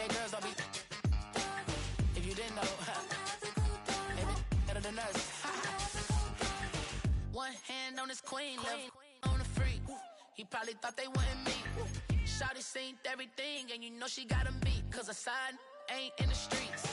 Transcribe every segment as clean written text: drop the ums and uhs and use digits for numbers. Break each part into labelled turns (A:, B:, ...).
A: NBA girls don't be. If you didn't know, they be better than us. One hand on his queen, left on the freak. He probably thought they wouldn't meet. Shawty seen everything, and you know she got him beat. Cause a side ain't in the streets.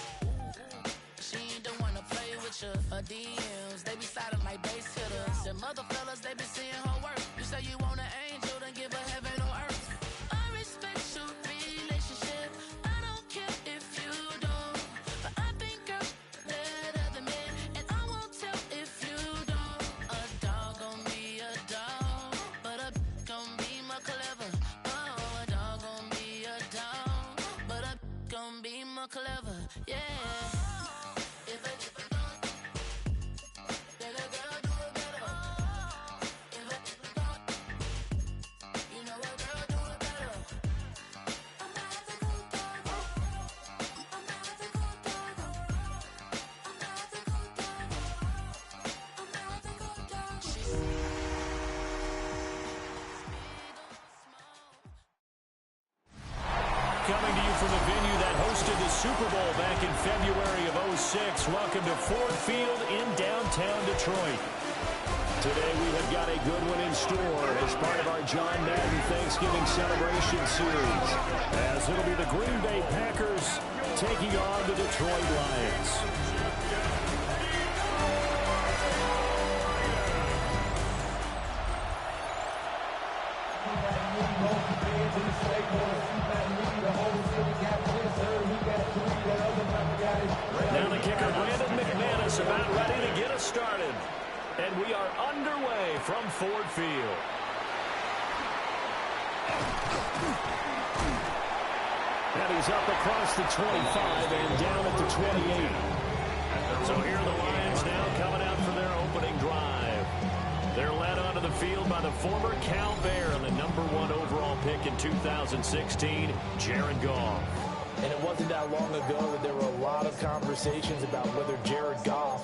A: She ain't the one to play with you. Her DMs, they be sliding like base hitters. The mother fellas, they be seeing her work. You say you want an angel, then give her heaven on earth. I respect your relationship. I don't care if you don't. But I think girls better than men. And I won't tell if you don't. A dog gon' be a dog, but a gon' be more clever. Oh, a dog gon' be a dog, but a gon' be more clever. Yeah.
B: Coming to you from the venue that hosted the Super Bowl back in February of '06. Welcome to Ford Field in downtown Detroit. Today we have got a good one in store as part of our John Madden Thanksgiving Celebration Series, as it'll be the Green Bay Packers taking on the Detroit Lions. Now the kicker, Brandon McManus, about ready to get us started. And we are underway from Ford Field. And he's up across the 25 and down at the 28. So here are the Lions now coming out for their opening drive. They're led onto the field by the former Cal Bear and the #1 overall pick in 2016, Jared Goff.
C: And it wasn't that long ago that there were a lot of conversations about whether Jared Goff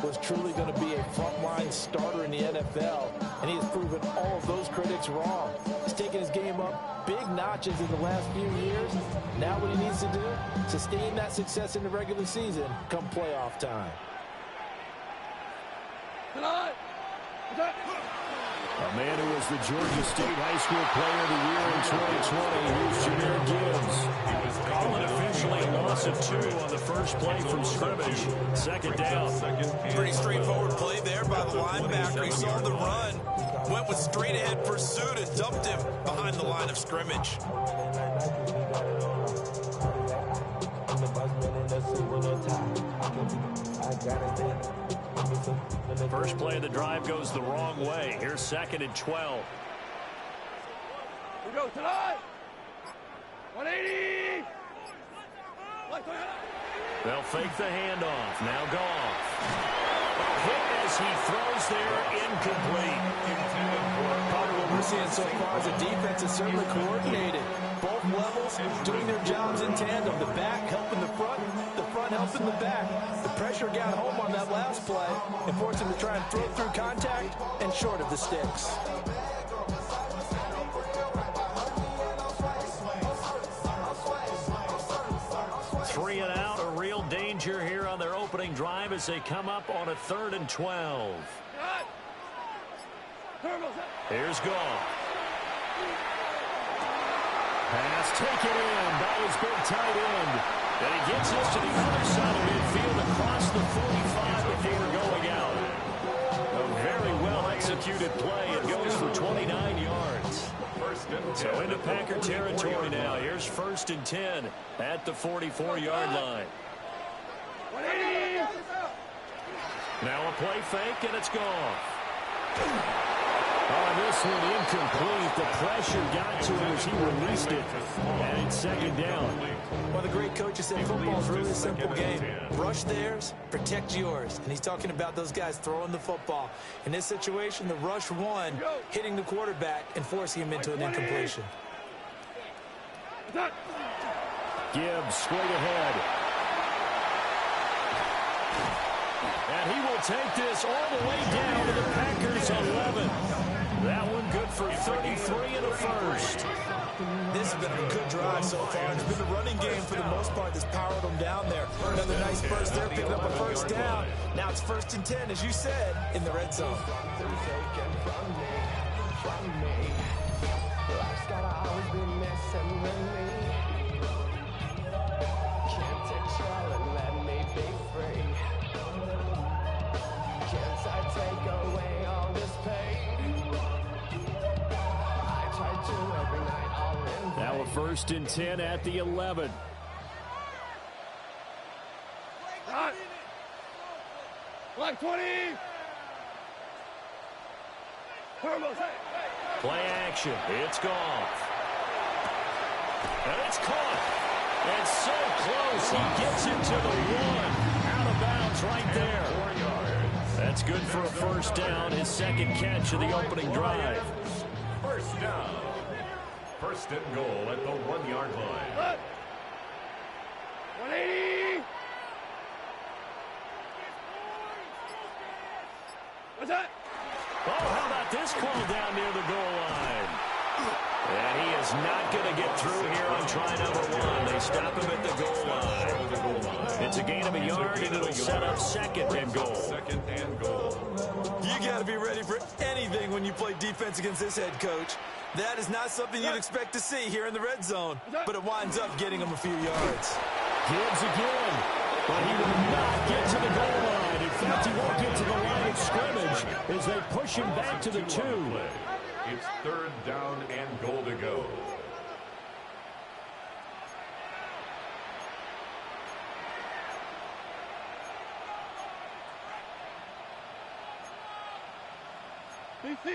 C: was truly going to be a frontline starter in the NFL. And he has proven all of those critics wrong. He's taken his game up big notches in the last few years. Now what he needs to do, sustain that success in the regular season come playoff time.
B: A man who was the Georgia State High School Player of the Year in 2020, here's Jahmyr Gibbs. Calling officially a loss of 2 on the first play from scrimmage. Second down.
D: Pretty straightforward play there by the linebacker. He saw the run, went with straight-ahead pursuit, and dumped him behind the line of scrimmage.
B: First play of the drive goes the wrong way. Here's 2nd and 12.
E: We go tonight. 180.
B: They'll fake the handoff. Now Goff. Hit as he throws there, incomplete.
C: Part of what we're seeing so far is the defense is certainly coordinated. Both levels doing their jobs in tandem. The back helping the front helping the back. The pressure got home on that last play and forced him to try and throw through contact and short of the sticks.
B: Three and out, a real danger here on their opening drive as they come up on a 3rd and 12. Here's Goff. Pass taken in by his big tight end. And he gets us to the other side of midfield across the 45 before going out. A very well-executed play. It goes for 29 yards. So into Packer territory now. Here's 1st and 10 at the 44-yard line. Now a play fake, and it's gone. Oh, this one incomplete. The pressure got to him as he released it. And it's 2nd down.
C: One of the great coaches said football is really a simple game. Rush theirs, protect yours. And he's talking about those guys throwing the football. In this situation, the rush won, hitting the quarterback and forcing him into an incompletion.
B: Gibbs straight ahead. And he will take this all the way down to the Packers 11. That one good for 33 in the first.
C: This has been a good drive so far. It's been the running game for the most part that's powered them down there. Another nice burst there, picking up a first down. Now it's 1st and 10, as you said, in the red zone.
B: Now a 1st and 10 at the 11.
E: Black 20.
B: Play action. It's Goff. And it's caught. And so close. He gets it to the 1. Out of bounds right there. That's good for a first down. His second catch of the opening drive.
F: First down. 1st and goal at the 1-yard line.
E: 180. What's that?
B: Oh, how about this call down near the goal line? And he is not going to get through here on try number 1. They stop him at the goal line. It's a gain of a yard, and it'll set up 2nd and goal.
F: 2nd and goal.
C: You got to be ready for anything when you play defense against this head coach. That is not something you'd expect to see here in the red zone, but it winds up getting him a few yards.
B: Gibbs again, but he will not get to the goal line. In fact, he won't get to the line of scrimmage as they push him back to the 2.
F: It's 3rd down and goal to go.
E: DC.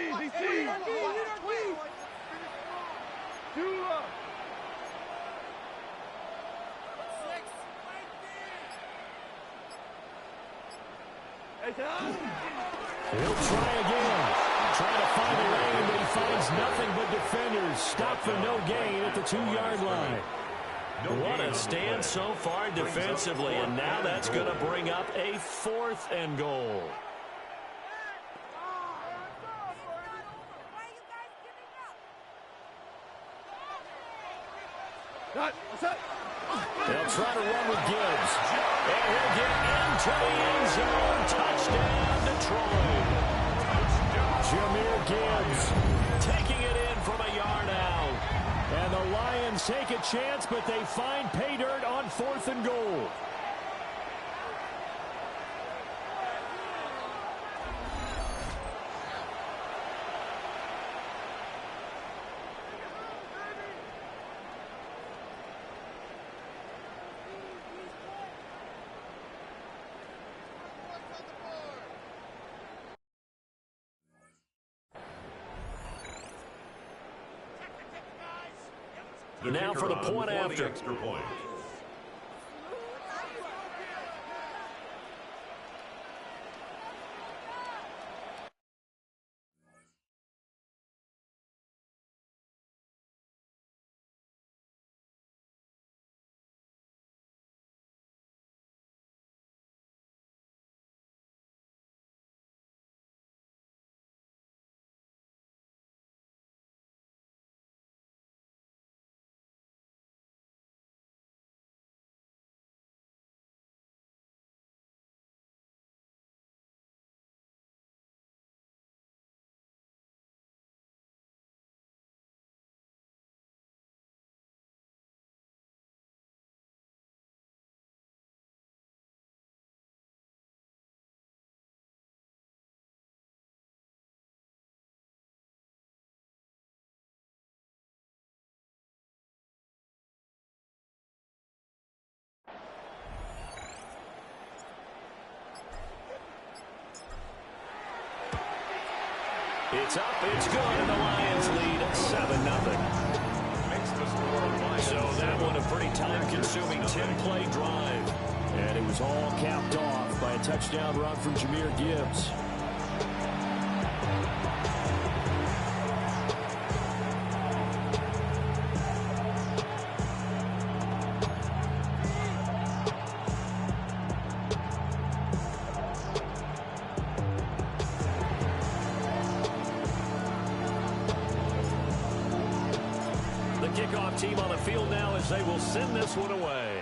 B: He'll try again. Trying to find a lane, but he finds nothing but defenders. Stop for no gain at the 2-yard line. What a stand so far defensively, and now that's going to bring up a 4th and goal. They'll try to run with Gibbs. And he'll get into the end zone. Touchdown, Detroit. Jahmyr Gibbs taking it in from a yard out. And the Lions take a chance, but they find pay dirt on 4th and goal. Now for the point after.
F: Extra point.
B: It's up, it's good, and the Lions lead 7-0. So that one a pretty time-consuming 10-play drive. And it was all capped off by a touchdown run from Jahmyr Gibbs. as they will send this one away.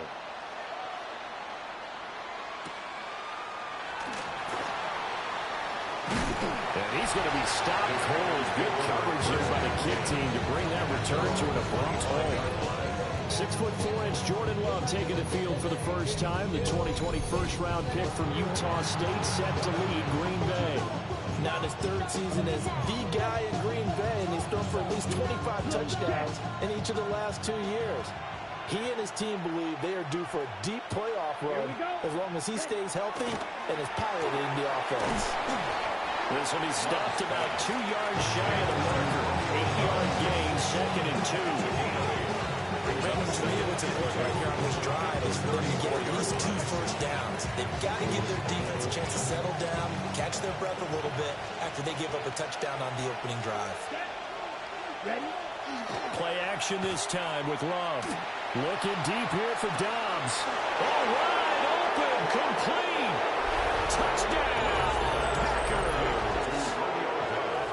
B: And he's going to be stopped cold. Good coverage there by the kick team to bring that return to an abrupt home. 6'4" Jordan Love taking the field for the first time. The 2020 first-round pick from Utah State set to lead Green Bay.
C: Now in his third season as the guy in Green Bay, and he's thrown for at least 25 touchdowns in each of the last 2 years. He and his team believe they are due for a deep playoff run as long as he stays healthy and is piloting the offense.
B: This will be stopped about 2 yards shy of the marker. 8-yard gain, 2nd and 2.
G: To me, what's important right here on this drive is for them to get at least 2 first downs. They've got to give their defense a chance to settle down, catch their breath a little bit after they give up a touchdown on the opening drive.
E: Ready?
B: Play action this time with Love. Looking deep here for Dobbs. All wide open, complete. Touchdown, Packers.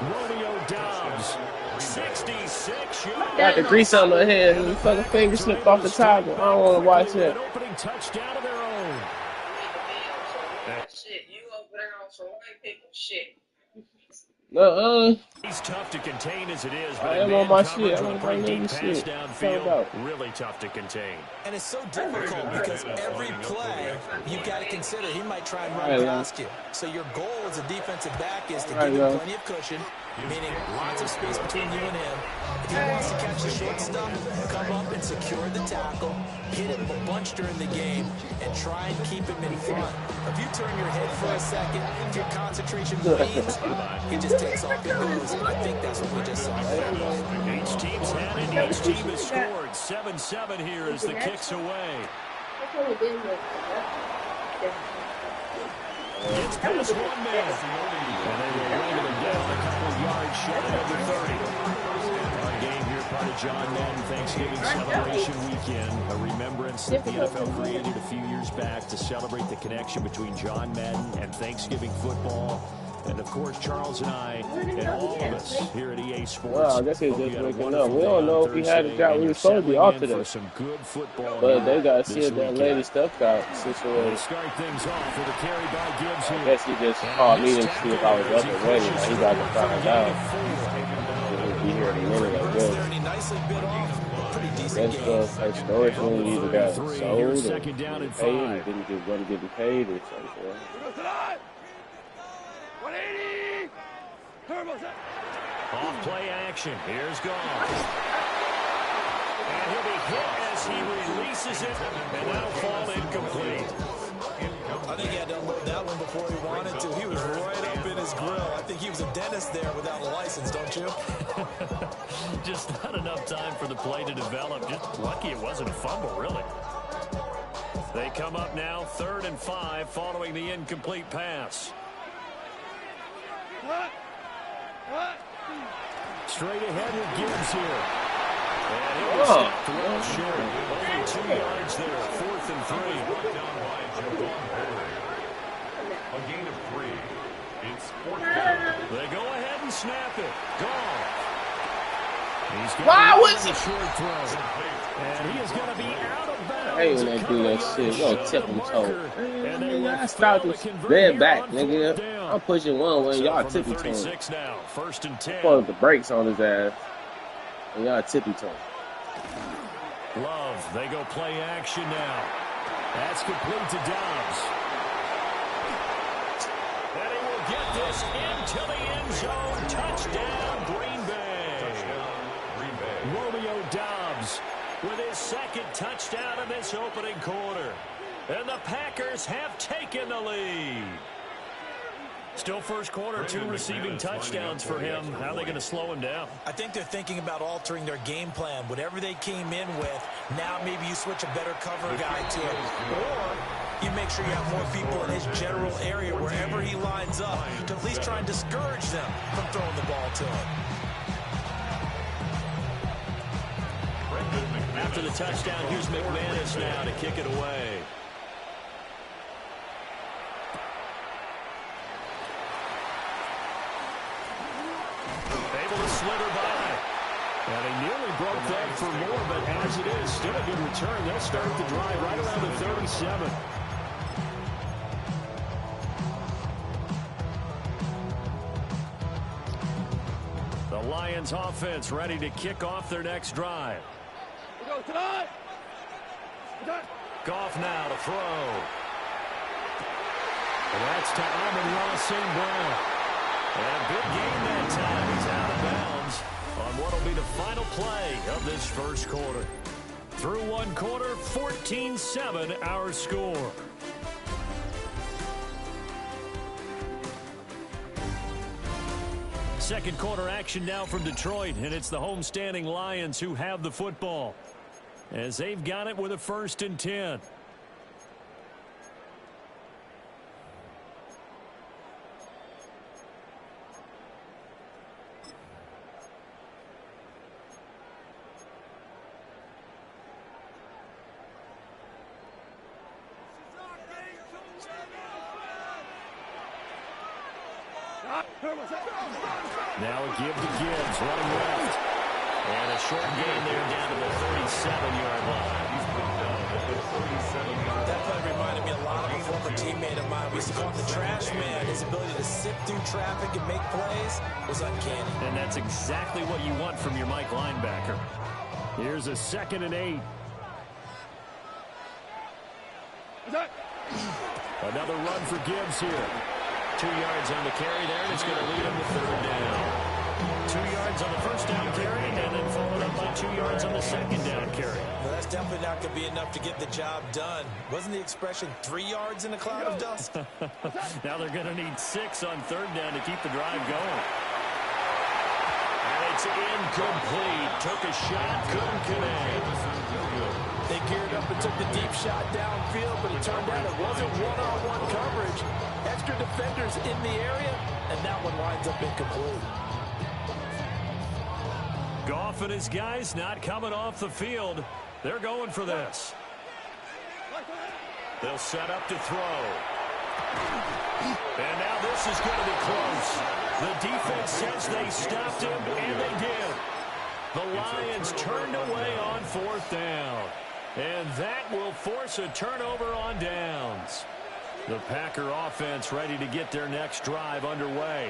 B: Romeo Dobbs, 66 yards.
H: Got the grease on my hand. His fucking finger slipped off the toggle. I don't want to watch it.
B: An opening touchdown of their own.
I: Shit, you over there on some white people shit.
B: He's tough to contain as it is, but
H: I am on my shit. I'm
B: on
H: on my little shit.
B: downfield, really tough to contain.
G: And it's so difficult because every play you've got to consider he might try and run past you. So your goal as a defensive back is to give him plenty of cushion, meaning lots of space between you and him. If he wants to catch the short stuff, come up and secure the tackle, hit him a bunch during the game, and try and keep him in front. If you turn your head for a second, if your concentration wanes, he just takes off and goes. And I think that's what we just saw.
B: Each team's had it. Each team has scored. 7-7 here as the kicks away. Gets past one man. And they will wing it again a couple of yards short of the 30. Our game here, part of John Madden Thanksgiving Celebration Weekend. A remembrance that the NFL created a few years back to celebrate the connection between John Madden and Thanksgiving football. And, of course, Charles and I and all of us here at EA Sports.
H: Well, I guess he's just waking up. We don't know if he had a job. We were supposed to be off today.
B: Some good football,
H: but they got to see if that lady stuff got situated.
B: Start things off with a carry by Gibbs here.
H: I guess he just called me to see if I was up and ready. Now he got to find out. He'll be here in a minute, I guess. That's storage when you either got sold or paid or wasn't getting paid or something.
E: 180! Turbo set!
B: Off play action. Here's Goff. And he'll be hit as he releases it, and that'll fall incomplete.
G: I think he had to unload that one before he wanted to. He was right up in his grill. I think he was a dentist there without a license, don't you?
B: Just not enough time for the play to develop. Just lucky it wasn't a fumble, really. They come up now, 3rd and 5, following the incomplete pass. Straight ahead with Gibbs here. And it was stopped well short. Only 2 yards there. 4th and 3.
F: A gain of 3. It's 4th down.
B: They go ahead and snap it. Gone.
H: Why was it?
B: Short throw. And he is going to be out of bounds.
H: Hey, when they do that shit, you gonna tip them toe. I stopped this dead back, nigga. I'm pushing one way, y'all tippy toe.
B: Now, 1st and 10.
H: Put the brakes on his ass, and y'all tippy toe.
B: Love, they go play action now. That's complete to Dobbs. And he will get this into the end zone. Touchdown, Green Bay.
F: Touchdown, Green Bay.
B: Romeo Dobbs with his 2nd touchdown in this opening quarter. And the Packers have taken the lead. Still first quarter, 2 receiving touchdowns for him. How are they going to slow him down?
G: I think they're thinking about altering their game plan. Whatever they came in with, now maybe you switch a better cover guy to it. Or you make sure you have more people in his general area wherever he lines up to at least try and discourage them from throwing the ball to him.
B: After the touchdown, here's McManus now to kick it away. Able to slither by. And he nearly they broke that for more, but as it is, still a good return. They'll start the drive right around the 37. The Lions offense ready to kick off their next drive. Goff now to throw. And that's to Amon-Ra St. Brown. And a big game that time. He's out of bounds on what will be the final play of this first quarter. Through one quarter, 14-7 our score. Second quarter action now from Detroit, and it's the homestanding Lions who have the football as they've got it with a 1st and 10. Now a give to Gibbs, running left. And a short gain there down to the 37-yard line.
G: That play reminded me a lot of a former teammate of mine. We used to call him the trash man. His ability to sift through traffic and make plays was uncanny.
B: And that's exactly what you want from your Mike linebacker. Here's a 2nd and 8. Another run for Gibbs here. 2 yards on the carry there, and it's going to lead him to 3rd down. 2 yards on the first down carry, and then followed up by 2 yards on the second down carry.
G: Well, that's definitely not going to be enough to get the job done. Wasn't the expression 3 yards in a cloud of dust?
B: Now they're going to need 6 on 3rd down to keep the drive going. And it's incomplete. Took a shot, couldn't connect.
C: They geared up and took the deep shot downfield, but it turned out it wasn't one-on-one coverage. Extra defenders in the area, and that one winds up incomplete.
B: Goff and his guys not coming off the field. They're going for this. They'll set up to throw. And now this is going to be close. The defense says they stopped him, and they did. The Lions turned away on 4th down. And that will force a turnover on downs. The Packer offense ready to get their next drive underway.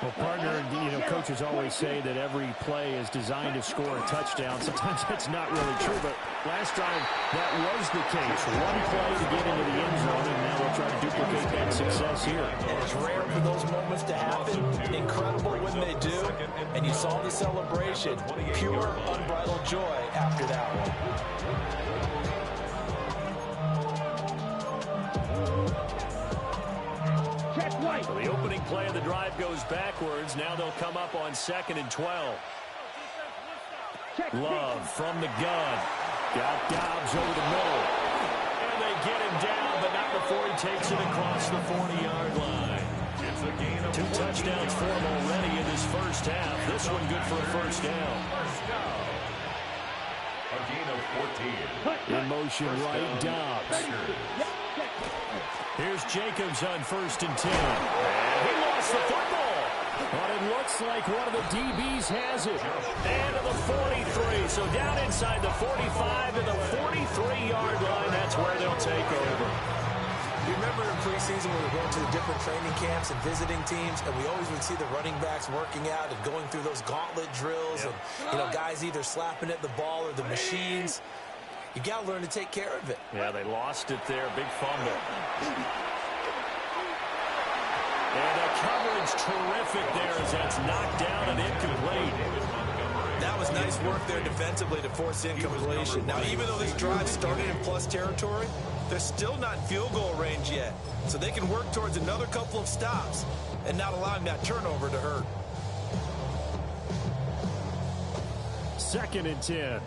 J: Well, partner, coaches always say that every play is designed to score a touchdown. Sometimes that's not really true, but last drive, that was the case. One play to get into the end zone, and now we'll try to duplicate that success here.
C: And it's rare for those moments to happen. Incredible when they do. And you saw the celebration. Pure, unbridled joy after that one.
B: So the opening play of the drive goes backwards. Now they'll come up on 2nd and 12. Love from the gun. Got Dobbs over the middle. And they get him down, but not before he takes it across the 40-yard line. 2 touchdowns for him already in this first half. This one good for a 1st down.
F: A gain of 14.
B: In motion right, Dobbs. Here's Jacobs on 1st and 10. And he lost the football. But it looks like one of the DBs has it. And to the 43. So down inside the 45 to the 43-yard line. That's where they'll take over.
G: You remember in preseason when we were going to the different training camps and visiting teams, and we always would see the running backs working out and going through those gauntlet drills, and guys either slapping at the ball or the machines. You got to learn to take care of it.
B: Yeah, they lost it there. Big fumble. And the coverage terrific there as that's knocked down and incomplete.
G: That was nice work there defensively to force incompletion. Now, even though this drive started in plus territory, they're still not in field goal range yet. So they can work towards another couple of stops and not allowing that turnover to hurt.
B: 2nd and 10.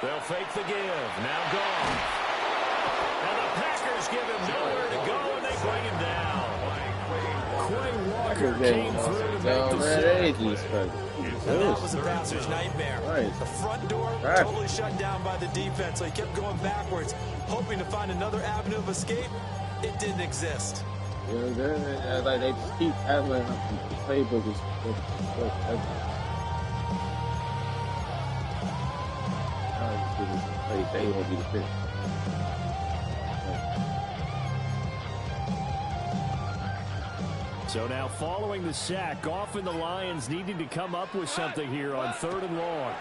B: They'll fake the give. Now gone. And the Packers give him nowhere to go, and they bring him down. Quay Walker came through to make the save.
G: And that was a passer's nightmare.
H: Right.
G: The front door totally shut down by the defense, so he kept going backwards, hoping to find another avenue of escape. It didn't exist.
H: You know what I'm saying? Like they just keep acting like the playbook is they won't be the fit.
B: So now following the sack, Goff and the Lions needing to come up with something here on 3rd and long.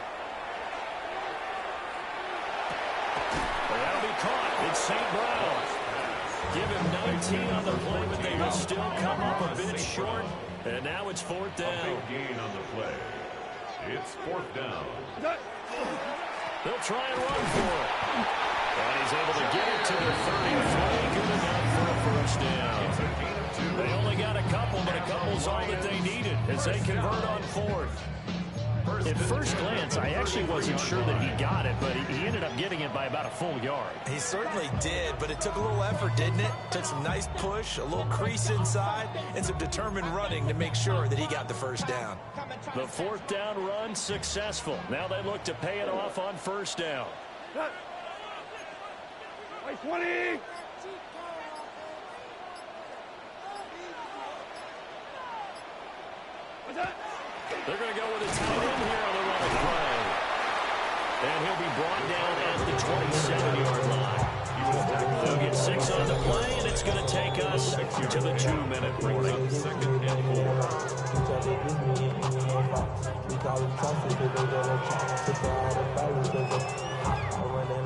B: Well, that'll be caught. It's St. Brown. Give him 19 on the play, but they will still come up a bit short. And now it's 4th down.
F: A big gain on the play. It's 4th down.
B: They'll try and run for it. And he's able to get it to the 33. Good enough for a 1st down. They only got a couple, but a couple's all that they needed as they convert on 4th. At first glance, I actually wasn't sure that he got it, but he ended up getting it by about a full yard.
G: He certainly did, but it took a little effort, didn't it? Took some nice push, a little crease inside, and some determined running to make sure that he got the 1st down.
B: The 4th down run successful. Now they look to pay it off on 1st down.
E: 20!
B: They're going to go with a tight end here on the running play. And he'll be brought down at the 27-yard line. They'll get 6 on the play, and it's going to take us to the 2-minute warning.
F: 2nd and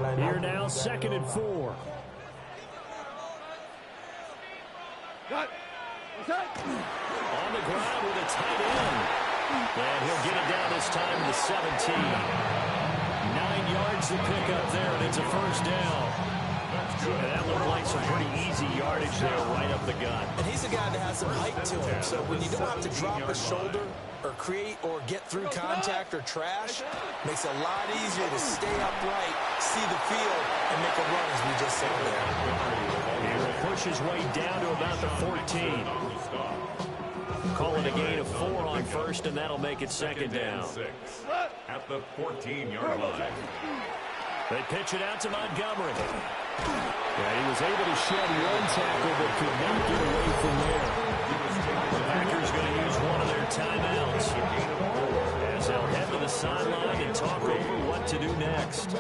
F: 4.
B: Here now, 2nd and 4. On the ground with a tight end. And he'll get it down this time to the 17. 9 yards to pick up there, and it's a 1st down. And that looked like some pretty easy yardage there right up the gut.
G: And he's a guy that has some height to him, so when you don't have to drop a shoulder or create or get through contact or trash, makes it a lot easier to stay upright, see the field, and make a run, as we just said there.
B: He will push his way down to about the 14. Call it a gain of 4 on 1st, and that'll make it 2nd down.
F: 6 at the 14-yard line.
B: They pitch it out to Montgomery. Yeah, he was able to shed 1 tackle, but could not get away from there. The Packers going to use one of their timeouts as they'll head to the sideline and talk over what to do next.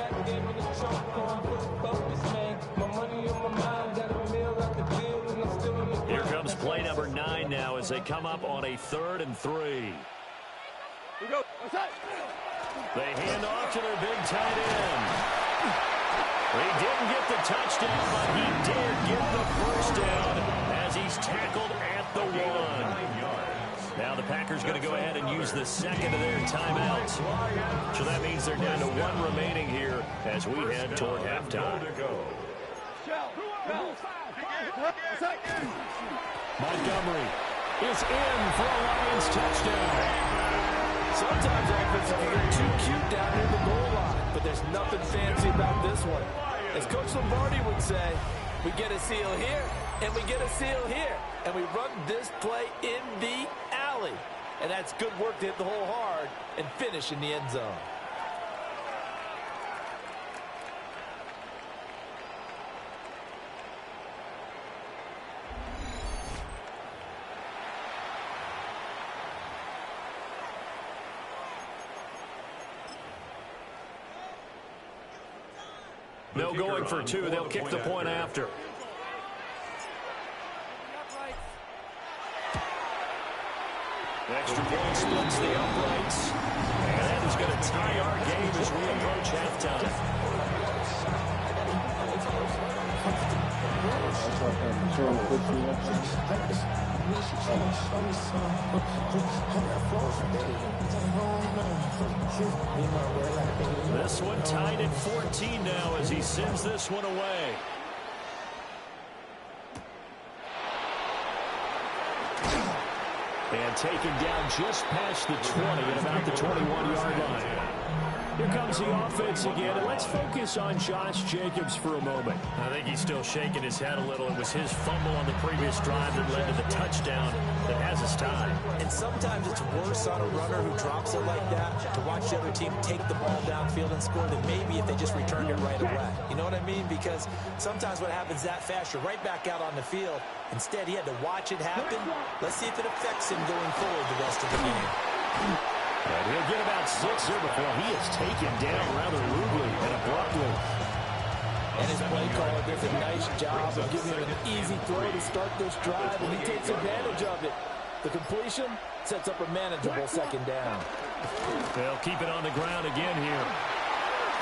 B: Here comes play number 9 now as they come up on a 3rd and 3. They hand off to their big tight end. He didn't get the touchdown, but he did get the 1st down as he's tackled at the 1. Now the Packers going to go ahead and use the 2nd of their timeouts. So that means they're down to 1 remaining here as we head toward halftime. Montgomery is in for a Lions touchdown.
C: Sometimes offenses can get too cute down near the goal line, but there's nothing fancy about this one. As Coach Lombardi would say, we get a seal here, and we get a seal here, and we run this play in the alley. And that's good work to hit the hole hard and finish in the end zone.
B: No going for 2. They'll kick the point after. Extra point splits the uprights. And that is going to tie our game as we approach halftime. This one tied at 14 now as he sends this one away. And taken down just past the 20 at about the 21-yard line. Here comes the offense again, and let's focus on Josh Jacobs for a moment. I think he's still shaking his head a little. It was his fumble on the previous drive that led to the touchdown that has us tied.
G: And sometimes it's worse on a runner who drops it like that to watch the other team take the ball downfield and score than maybe if they just returned it right away. You know what I mean? Because sometimes what happens that fast, you're right back out on the field. Instead, he had to watch it happen. Let's see if it affects him going forward the rest of the game.
B: And he'll get about 6 here before he is taken down rather rudely and abruptly.
C: And his play caller does a nice job of giving him an easy throw to start this drive, and he takes advantage of it. The completion sets up a manageable second down.
B: They'll keep it on the ground again here.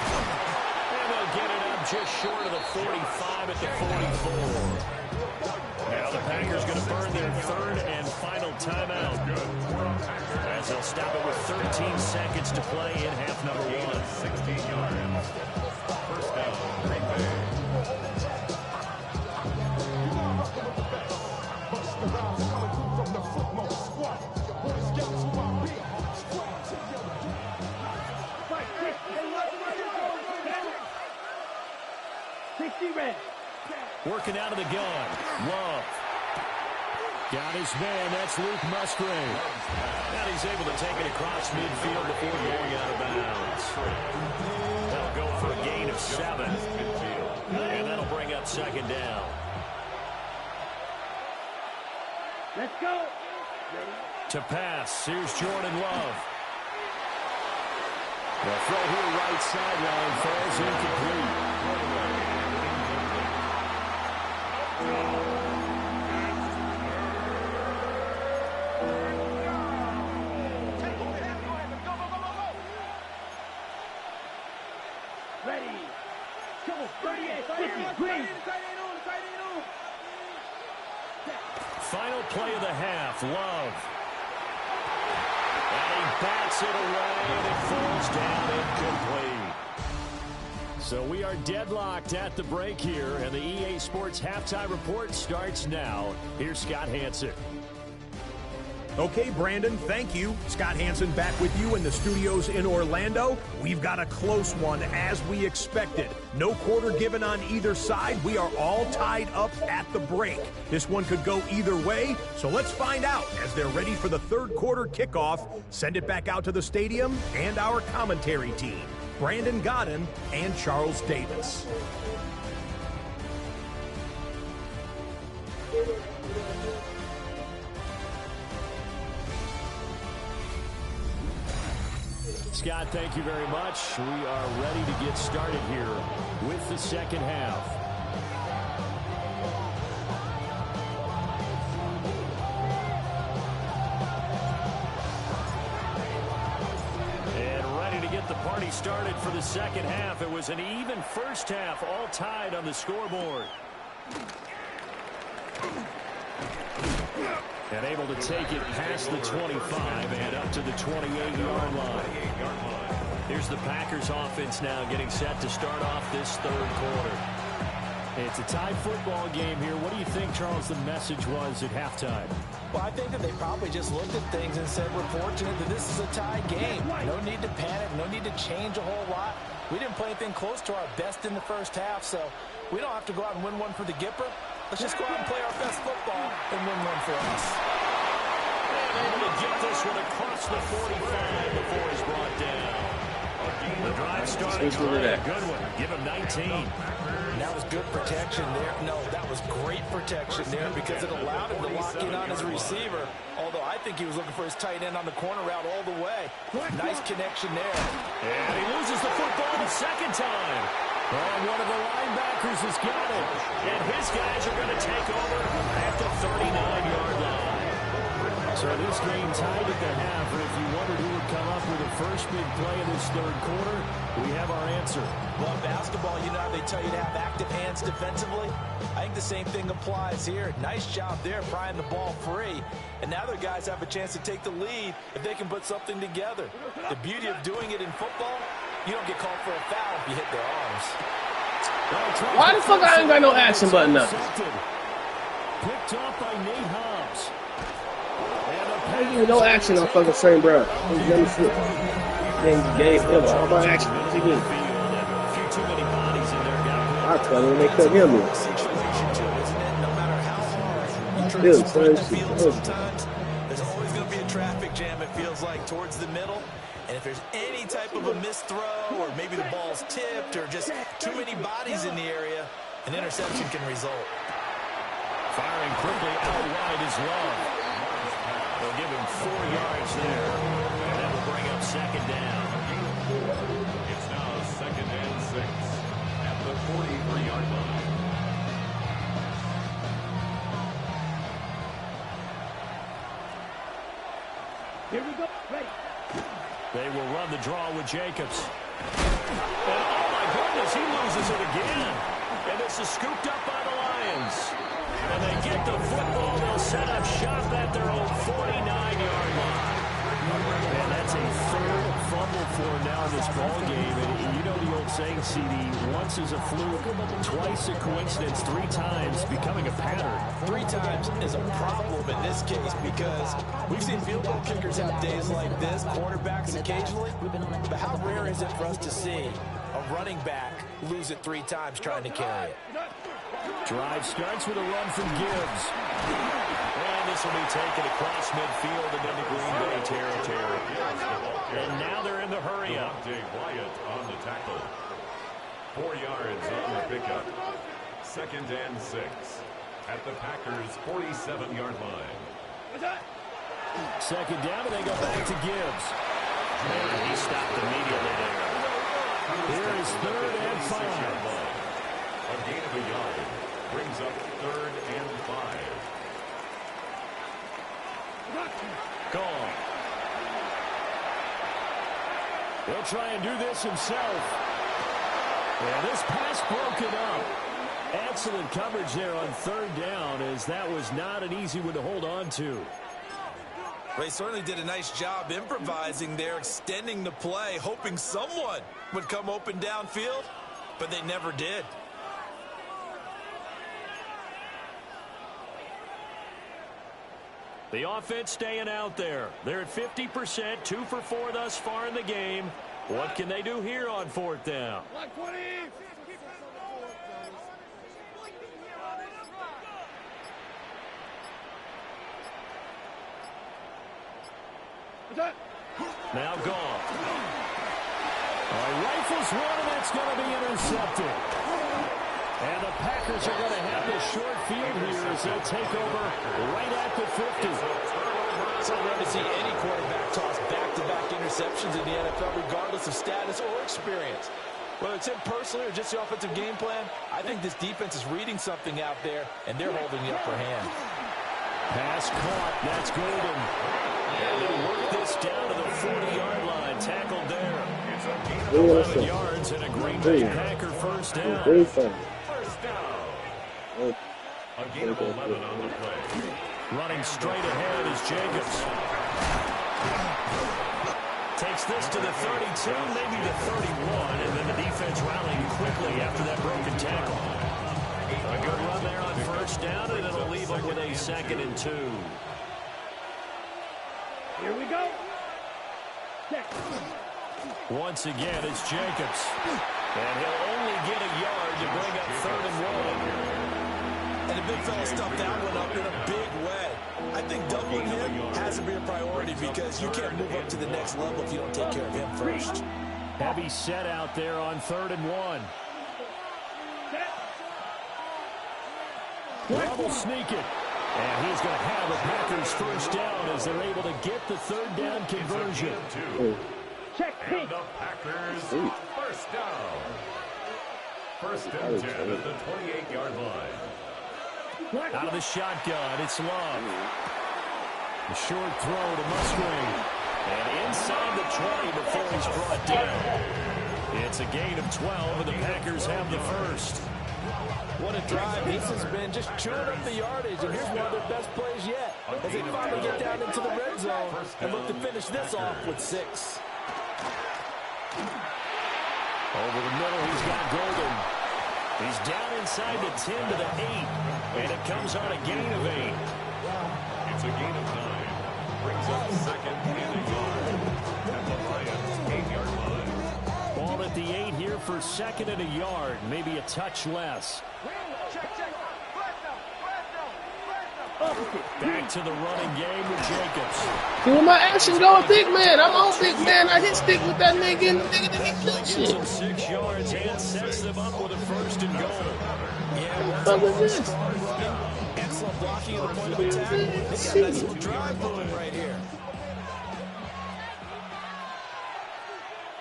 B: And they'll get it up just short of the 45 at the 44. Now the Packers going to burn their third and final timeout. As they'll stop it with 13 seconds to play in half number 1.
F: 16 yards. First down, Green Bay.
B: Working out of the gun. Love. Got his man. That's Luke Musgrave. And he's able to take it across midfield before going out of bounds. They'll go for a gain of 7. And that'll bring up second down.
E: Let's go.
B: To pass. Here's Jordan Love. The throw here right sideline falls incomplete.
E: Ready. Go. 38, 50, green.
B: Final play of the half. Love. And he bats it away, and it falls down incomplete. So we are deadlocked at the break here, and the EA Sports Halftime Report starts now. Here's Scott Hansen.
K: Okay, Brandon, thank you. Scott Hansen back with you in the studios in Orlando. We've got a close one, as we expected. No quarter given on either side. We are all tied up at the break. This one could go either way, so let's find out as they're ready for the third quarter kickoff. Send it back out to the stadium and our commentary team, Brandon Godden and Charles Davis.
B: Scott, thank you very much. We are ready to get started here with the second half. And ready to get the party started for the second half. It was an even first half, all tied on the scoreboard. And able to take it past the 25 and up to the 28-yard line. Here's the Packers offense now getting set to start off this third quarter. It's a tie football game here. What do you think, Charles, the message was at halftime?
G: Well, I think that they probably just looked at things and said, we're fortunate that this is a tie game. No need to panic, no need to change a whole lot. We didn't play anything close to our best in the first half, so we don't have to go out and win one for the Gipper. Let's just go out and play our best football and win one for us.
B: And able to get this one across the 45 before he's brought down. The drive started great. Good one. Give him 19.
G: And that was good protection there. No, that was great protection there because it allowed him to lock in on his receiver. Although I think he was looking for his tight end on the corner route all the way. Nice connection there.
B: And he loses the football the second time. And one of the linebackers has got it. And his guys are going to take over at the 39-yard line. So this game tied at the half. And if you wondered who would come up with the first big play of this third quarter, we have our answer.
G: Well, in basketball, you know how they tell you to have active hands defensively? I think the same thing applies here. Nice job there, prying the ball free. And now their guys have a chance to take the lead if they can put something together. The beauty of doing it in football, you don't get called for a foul if you hit their arms.
H: Why the fuck I ain't got no action button up?
B: Picked off by Nate Hobbs.
H: I ain't no action on fucking St. Brown. Let me see. They gave him all my action. I cut him when they cut him in.
G: Sometimes there's always going to be a traffic jam, it feels like, towards the middle. And if there's any type of a missed throw, or maybe the ball's tipped, or just too many bodies in the area, an interception can result.
B: Firing quickly out wide is Love. They'll give him 4 yards there, and that will bring up second down.
F: It's now 2nd and 6 at the 43-yard line.
E: Here we go. Ready.
B: They will run the draw with Jacobs. And oh my goodness, he loses it again. And this is scooped up by the Lions. And they get the football. They'll set up shop at their own 49-yard line. And that's a third fumble for him now in this ball game. And you know the old saying, CD, once is a fluke, twice a coincidence, 3 times becoming a pattern.
G: 3 times is a problem in this case because we've seen field goal kickers have days like this, quarterbacks occasionally. But how rare is it for us to see a running back lose it 3 times trying to carry it?
B: Drive starts with a run from Gibbs. And this will be taken across midfield and into Green Bay territory. And now they're in the hurry-up.
F: Wyatt on the tackle. 4 yards on the pickup. 2nd and 6 at the Packers' 47-yard line.
B: Second down, and they go back to Gibbs. And he stopped immediately there. Here is 3rd and 5.
F: A gain of a yard brings up 3rd and 5.
B: Gone. He'll try and do this himself. And this pass broken up. Excellent coverage there on 3rd down, as that was not an easy one to hold on to.
G: They certainly did a nice job improvising there, extending the play, hoping someone would come open downfield, but they never did.
B: The offense staying out there. They're at 50%, 2 for 4 thus far in the game. What can they do here on 4th down? Now gone. Rifles one, and that's going to be intercepted. And the Packers are going to have the short field here as they'll take over right at the 50.
G: It's not rare to see any quarterback toss back-to-back interceptions in the NFL, regardless of status or experience. Whether it's him personally or just the offensive game plan, I think this defense is reading something out there, and they're holding the upper hand.
B: Pass caught. That's Golden. And they'll work this down to the 40-yard line. Tackled there. 11 yards and a Green Bay Packer first down.
F: First down. A gain of 11 on the play.
B: Running straight ahead is Jacobs. Takes this to the 32, maybe the 31, and then the defense rallying quickly after that broken tackle. A good run there on first down, and it'll leave them with a 2nd and 2.
E: Here we go.
B: Once again, it's Jacobs. And he'll only get a yard to bring up 3rd and 1.
G: And the big fella stuffed that one up in a big way. I think doubling him has to be a priority because you can't move up to the next level if you don't take care of him first.
B: Heavy set out there on 3rd and 1. Love will sneak it. And he's going to have a Packers first down as they're able to get the 3rd down conversion.
E: Check.
F: And the Packers first down. 1st and 10 at the 28-yard line.
B: Out of the shotgun, it's Love. The short throw to Musgrave. And inside the 20 before he's brought down. It's a gain of 12, and the Packers have the first.
G: What a drive this has been, just chewing up the yardage, and here's one of their best plays yet as they finally get down into the red zone and look to finish this off with 6.
B: Over the middle, he's got Golden. He's down inside the 10 to the 8, and it comes on a gain of 8.
F: It's a gain of 9. Brings up 2nd and a yard. And the Lions 8
J: at the 8 here for 2nd and a yard, maybe a touch less. Back to the running game with Jacobs.
H: See, when my action going big man, I'm on big man. I hit stick with that nigga and the nigga didn't get
J: shit. Him 6 yards and sets them up with a 1st and goal.
G: Yeah, what is this? Excellent blocking at the point of attack. They got a nice little drive going right here.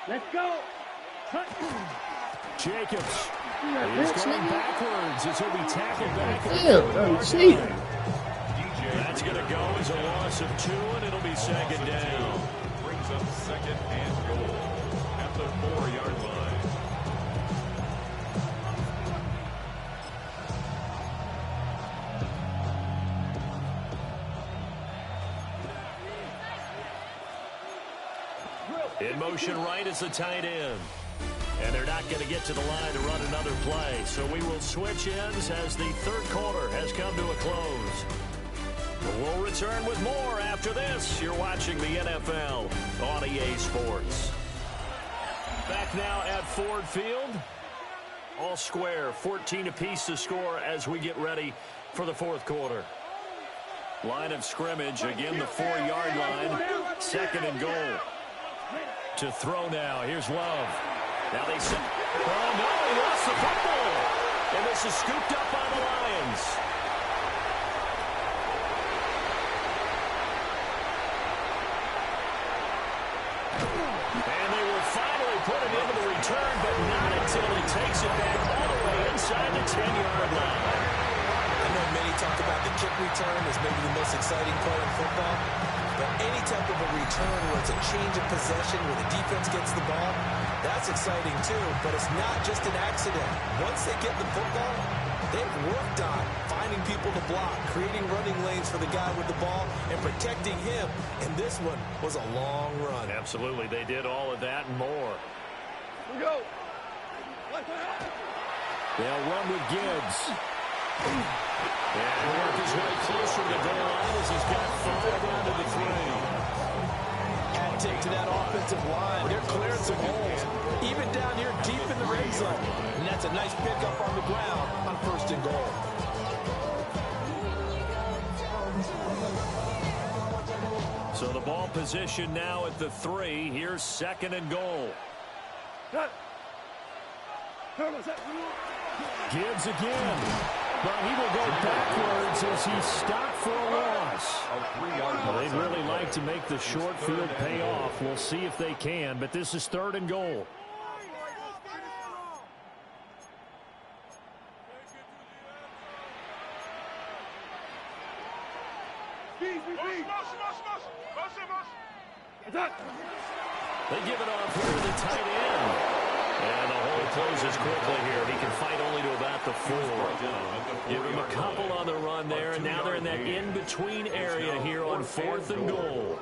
E: Let's go.
J: Jacobs. He's going backwards as he'll be tackled back.
H: Damn, see.
J: That's going to go as a loss of 2, and it'll be 2nd down.
F: Brings up 2nd and goal at the 4-yard line.
J: In motion right is the tight end. And they're not going to get to the line to run another play. So we will switch ends as the 3rd quarter has come to a close. We'll return with more after this. You're watching the NFL on EA Sports. Back now at Ford Field. All square, 14 apiece to score as we get ready for the 4th quarter. Line of scrimmage, again the 4-yard line. 2nd and goal. To throw now. Here's Love. Now they say, oh no, he lost the football. And this is scooped up by the Lions. And they will finally put it into the return, but not until he takes it back all the way inside the 10-yard line.
G: I know many talk about the kick return as maybe the most exciting play in football, but any type of a return where it's a change of possession, where the defense gets the ball, that's exciting too, but it's not just an accident. Once they get the football, they've worked on finding people to block, creating running lanes for the guy with the ball, and protecting him. And this one was a long run.
J: Absolutely, they did all of that and more.
E: Here we go.
J: They'll run with Gibbs. And work his way closer to the goal line as he's got 5 down to the 3.
G: Add take to that offensive line. They're clearing some holes, even down here deep in the red zone. And that's a nice pickup on the ground on 1st and goal.
J: So the ball position now at the 3. Here's 2nd and goal. Gibbs again. But he will go backwards as he's stopped for a loss. Well, they'd really like to make the short field pay off. We'll see if they can, but this is 3rd and goal. They give it off here to the tight end. And the hole closes quickly here. He can fight only to about the 4. Give him a couple on the run there, and now they're in that in-between area here on 4th and goal.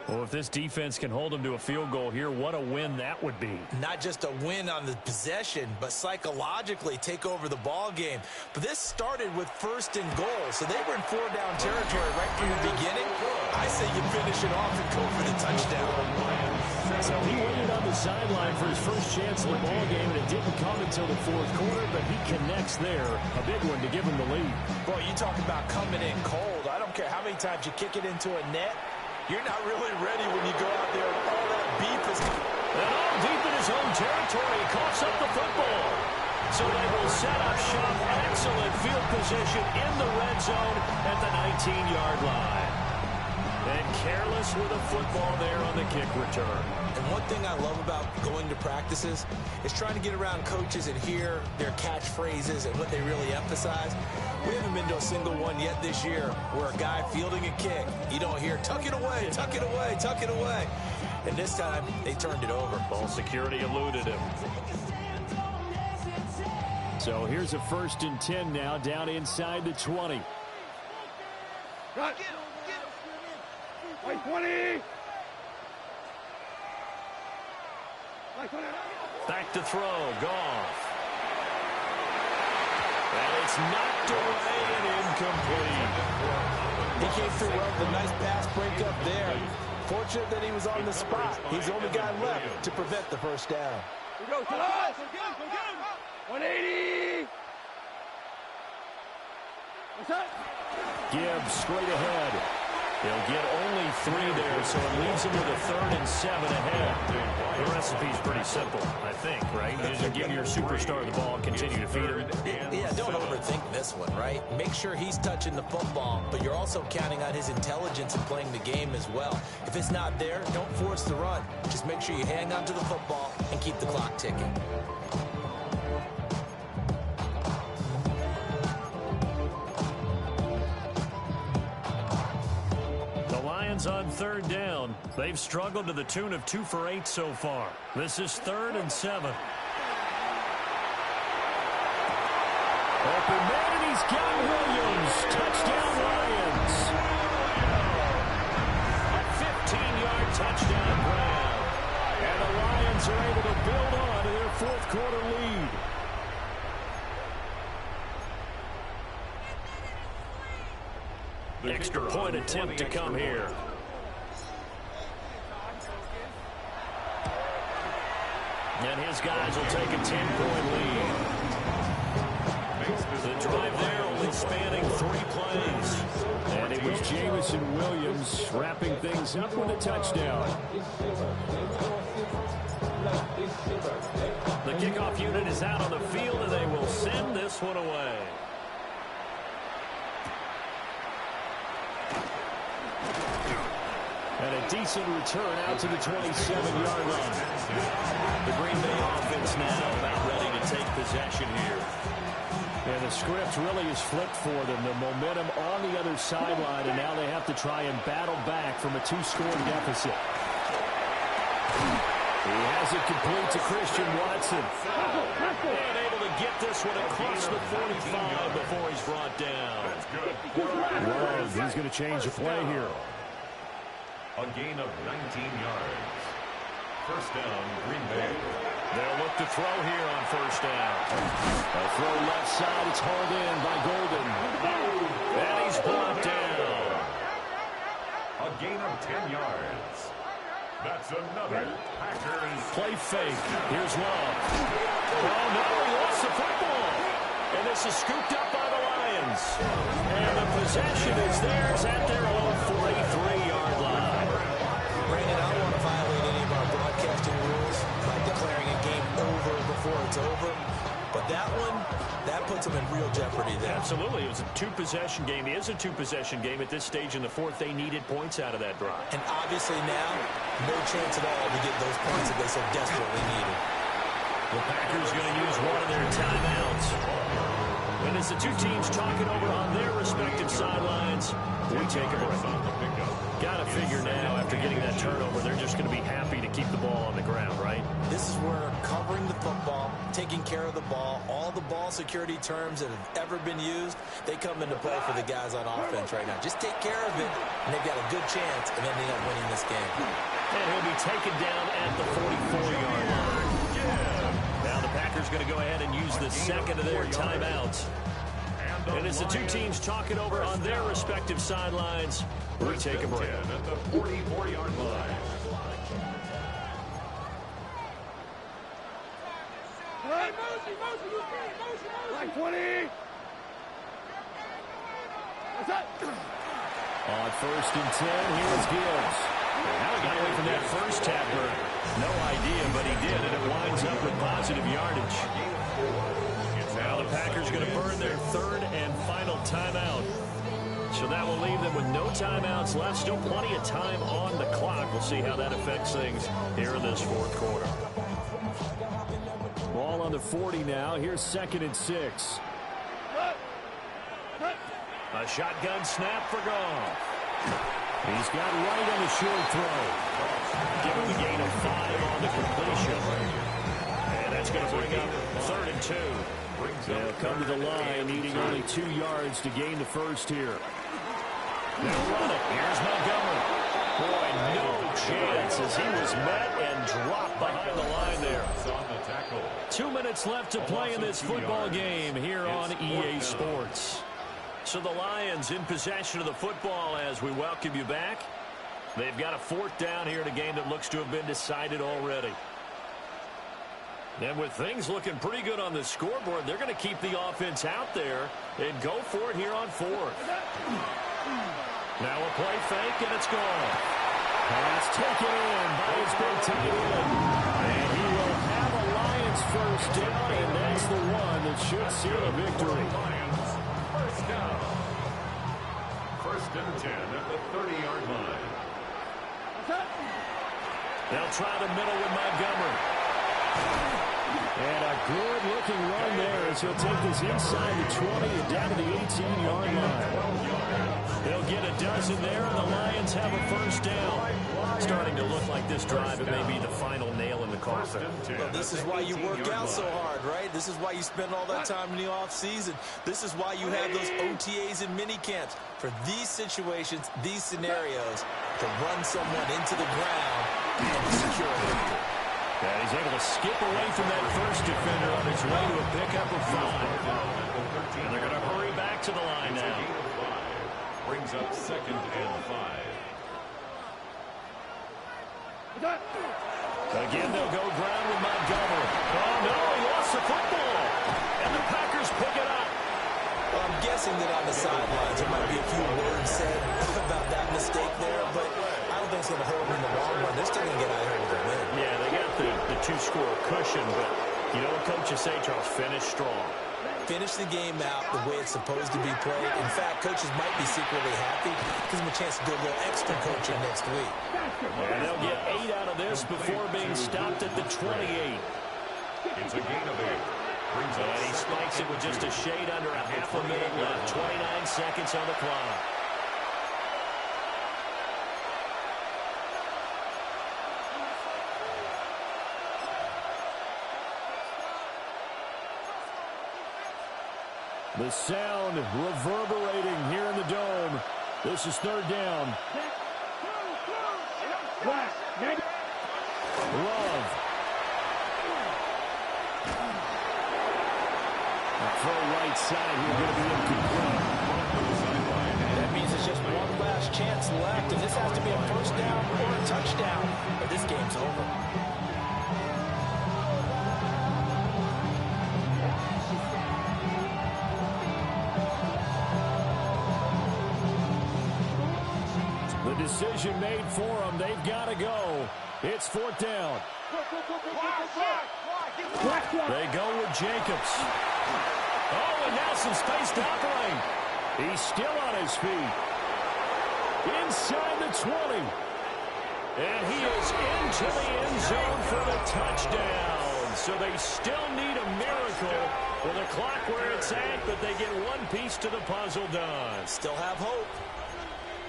J: Well, if this defense can hold them to a field goal here, what a win that would be.
G: Not just a win on the possession, but psychologically take over the ball game. But this started with 1st and goal, so they were in 4-down territory right from the beginning. I say you finish it off and go for the touchdown.
J: So he waited on the sideline for his first chance in the ball game, and it didn't come until the 4th quarter, but he connects there. A big one to give him the lead.
G: Boy, you talk about coming in cold. I don't care how many times you kick it into a net. You're not really ready when you go out there and all that beef is...
J: And all deep in his own territory, he coughs up the football. So they will set up shop. Excellent field position in the red zone at the 19-yard line. And careless with a football there on the kick return.
G: And one thing I love about going to practices is trying to get around coaches and hear their catchphrases and what they really emphasize. We haven't been to a single one yet this year where a guy fielding a kick, you don't hear, tuck it away, tuck it away, tuck it away. And this time, they turned it over.
J: Ball security eluded him. So here's a 1st and 10 now, down inside the 20.
E: Right. 20.
J: Back to throw, Goff. And it's knocked away and incomplete.
G: He came through well with a nice pass break up there. Fortunate that he was on the spot. He's the only guy left to prevent the 1st down.
E: Go get him. 180. What's up?
B: Gibbs straight ahead. He'll get only 3 there, so it leaves him with a 3rd and 7 ahead. The recipe's pretty simple, I think, right? You just give your superstar the ball, continue to feed him.
G: Yeah, don't overthink this one, right? Make sure he's touching the football, but you're also counting on his intelligence in playing the game as well. If it's not there, don't force the run. Just make sure you hang on to the football and keep the clock ticking.
B: On 3rd down. They've struggled to the tune of 2 for 8 so far. This is 3rd and 7. Open man, and he's got Williams. Touchdown, Lions. A 15-yard touchdown grab. And the Lions are able to build on to their 4th quarter lead. Extra point attempt to come here. And his guys will take a 10-point lead. The drive there only spanning 3 plays. And it was Jamison Williams wrapping things up with a touchdown. The kickoff unit is out on the field, and they will send this one away. And a decent return out to the 27-yard line. The Green Bay offense now about ready to take possession here. And the script really is flipped for them. The momentum on the other sideline, and now they have to try and battle back from a 2-score deficit. He has it complete to Christian Watson. And able to get this one across the 45 before he's brought down. Whoa, he's going to change the play here.
F: A gain of 19 yards. First down, Green Bay.
B: They'll look to throw here on first down. A throw left side. It's hauled in by Golden. And he's brought down.
F: A gain of 10 yards. That's another Packers.
B: Play fake. Here's Love. Oh, no, he lost the football. And this is scooped up by the Lions. And the possession is theirs at their own 43-yard line.
G: Brandon, I don't want to violate any of our broadcasting rules by declaring a game over before it's over. But that one, that puts them in real jeopardy there.
B: Absolutely. It was a 2-possession game. It is a 2-possession game at this stage in the 4th. They needed points out of that drive.
G: And obviously now, no chance at all to get those points that they so desperately needed.
B: The Packers going to use one of their timeouts. And as the two teams talk it over on their respective sidelines, we take a break. Got to figure now, after getting that turnover, they're just going to be happy to keep the ball on the ground, right?
G: This is where covering the football, taking care of the ball, all the ball security terms that have ever been used, they come into play for the guys on offense right now. Just take care of it, and they've got a good chance of ending up winning this game.
B: And he'll be taken down at the 44-yard line. Now the Packers going to go ahead and use the second of their timeouts. And as the two teams talk it over on their respective sidelines, we take a break.
F: At the 44-yard line.
E: Like 20. What's up?
B: On 1st and 10, here's Gibbs. Now he got away from that first tackler. No idea, but he did, and it winds up with positive yardage. Now the Packers going to burn their 3rd and final timeout. So that will leave them with no timeouts left. Still plenty of time on the clock. We'll see how that affects things here in this 4th quarter. Ball on the 40 now. Here's 2nd and 6. A shotgun snap for Goff. He's got right on the short throw. Give him a gain of 5 on the completion. And that's going to bring up 3rd and 2. They'll come to the line, needing only 2 yards to gain the first here. They'll run it. Here's Montgomery. Boy, no chance as he was met and dropped behind the line there. 2 minutes left to play in this football game here on EA Sports. So the Lions in possession of the football as we welcome you back. They've got a 4th down here in a game that looks to have been decided already. And with things looking pretty good on the scoreboard, they're going to keep the offense out there and go for it here on fourth. Now a play fake, and it's gone. Pass taken in by his big tight end. And he will have a Lions first down, and that's the one that should seal a victory.
F: First down. First and 10 at the 30-yard line.
B: They'll try the middle with Montgomery. And a good-looking run there as he'll take this inside the 20 and down to the 18-yard line. They'll get a dozen there, and the Lions have a first down. Starting to look like this drive, it may be the final nail in the coffin.
G: Well, this is why you work out so hard, right? This is why you spend all that time in the offseason. This is why you have those OTAs and mini camps. For these situations, these scenarios, to run someone into the ground and secure it.
B: Yeah, he's able to skip away from that first defender on his way to a pickup of 5. And they're going to hurry back to the line now.
F: Brings up second and 5.
B: Again, they'll go ground with Montgomery. Oh, no, he lost the football. And the Packers pick it up.
G: Well, I'm guessing that on the sidelines there might be a few words said about that mistake there, but I don't think it's going to hurt them in the long run. They're still going to get out of here with a win.
B: Yeah, they got the two-score cushion, but you know what coaches say, Charles? Finish strong.
G: Finish the game out the way it's supposed to be played. In fact, coaches might be secretly happy. Gives them a chance to do a little extra coaching next week.
B: And they'll get 8 out of this before being stopped at the 28.
F: It's a gain of 8.
B: And he spikes it with just a shade under a half a minute left. 29 seconds on the clock. The sound reverberating here in the dome. This is third down. Love. Throw right side here, going to be incomplete.
G: That means it's just one last chance left, and this has to be a first down or a touchdown, or this game's over.
B: Decision made for them. They've got to go. It's fourth down. They go with Jacobs. Oh, and now some space to operate. He's still on his feet. Inside the 20. And he is into the end zone for the touchdown. So they still need a miracle with the clock where it's at, but they get one piece to the puzzle done.
G: Still have hope.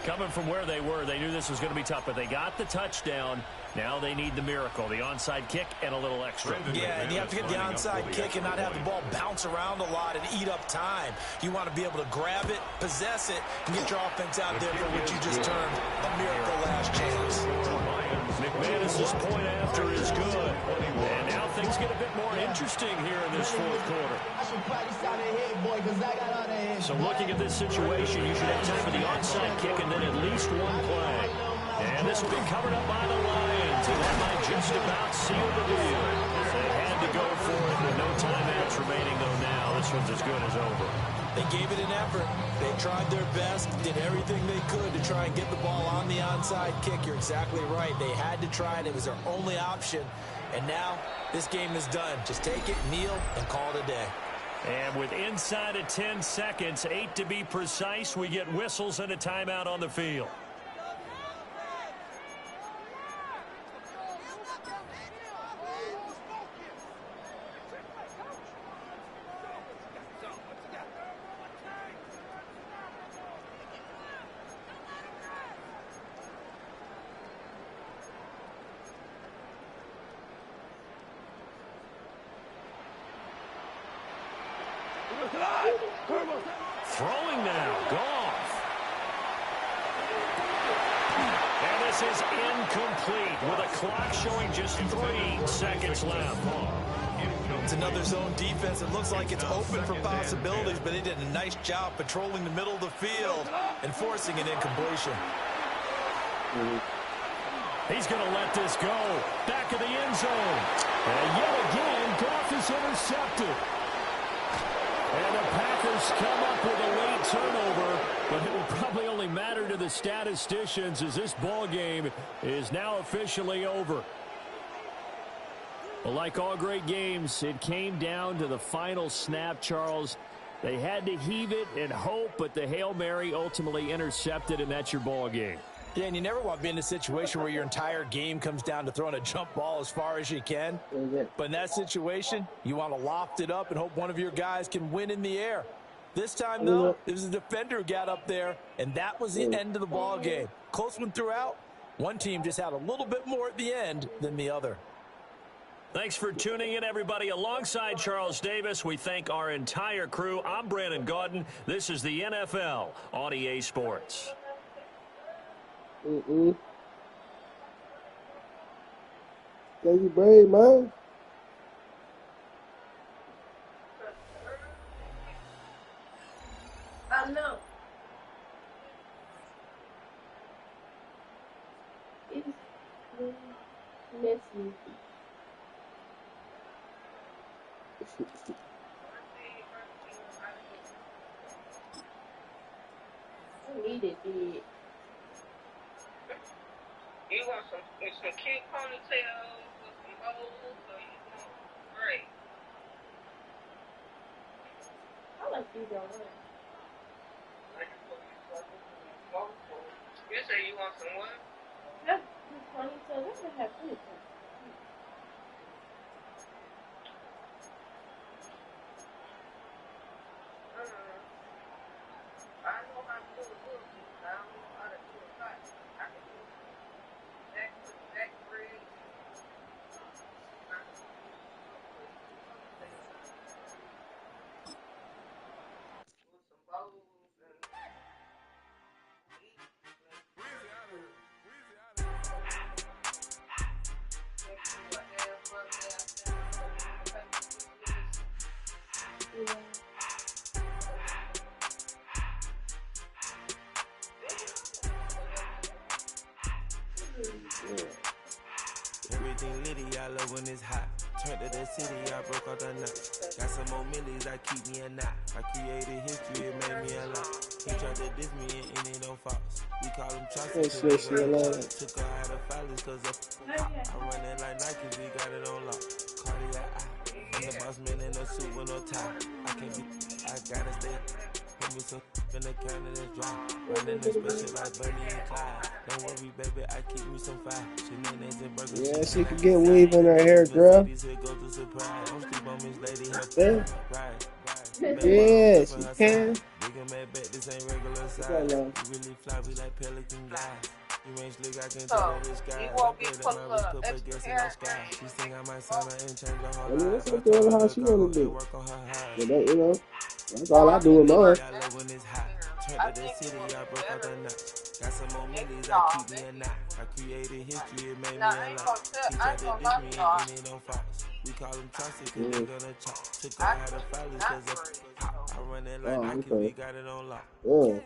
B: Coming from where they were, they knew this was going to be tough, but they got the touchdown. Now they need the miracle, the onside kick, and a little extra.
G: Yeah, and you have to get the onside kick and not have the ball bounce around a lot and eat up time. You want to be able to grab it, possess it, and get your offense out there for what you just termed a miracle last chance.
B: McManus's point after is good. And now things get a bit more interesting here in this fourth quarter. So looking at this situation, you should have time for the onside kick and then at least one play. And this will be covered up by the Lions. And that might just about seal the deal. They had to go for it with no timeouts remaining, though now this one's as good as over.
G: They gave it an effort. They tried their best, did everything they could to try and get the ball on the onside kick. You're exactly right. They had to try it. It was their only option. And now this game is done. Just take it, kneel, and call it a day.
B: And with inside of 10 seconds, 8 to be precise, we get whistles and a timeout on the field. Throwing now, Goff. And this is incomplete with a clock showing just 3 seconds left.
G: It's another zone defense. It looks like it's open for possibilities, but they did a nice job patrolling the middle of the field and forcing an incompletion.
J: He's going to let this go. Back of the end zone. And yet again, Goff is intercepted. And the Packers come up with a late turnover, but it will probably only matter to the statisticians as this ball game is now officially over. Well, like all great games, it came down to the final snap, Charles. They had to heave it and hope, but the Hail Mary ultimately intercepted, and that's your ball game.
G: Yeah, and you never want to be in a situation where your entire game comes down to throwing a jump ball as far as you can. But in that situation, you want to loft it up and hope one of your guys can win in the air. This time, though, it was a defender who got up there, and that was the end of the ball game. Close one throughout. One team just had a little bit more at the end than the other.
B: Thanks for tuning in, everybody. Alongside Charles Davis, we thank our entire crew. I'm Brandon Gaudin. This is the NFL on EA Sports.
H: Thank you, Brady, man.
I: I know. It's messy. I need it, dude. You want some cute ponytails with some bows, or you want gray? I like these on there. You say you want some what? Have ponytails. I don't have ponytails. I know how to do a little bit. I don't know how to do a lot. I can do that bread. With some bows and
L: Everything litty, I love when it's hot. Turned to the city, I broke out the knot. Got some more millies, I keep me a knot. I created history, it made me a lot. He tried to diss me and it don't false. We call him Chaucer, took her out of filers cause I run it like Nike, we got it on lock. Cardiac eye, I'm the boss man in a suit with no tie. I can't be, I gotta stay. Put me some in the can of this dry. Running the special like Bernie and Clyde. Don't worry, baby, I keep me some fire.
H: Yeah, she could get weave in her hair, girl. Yeah, she can.
I: You won't be putting up extra hair.
H: I mean, that's up to how she want to do. But that, you know, that's all I do with mine.
L: Got some more millies, I keep me a knot. I created history, it made me a lot. He tried to diss me and it don't false. We call him Chaucer cause they gonna chop. Took her out of filers cause I run it like Nike, we got it on lock.
H: Yeah.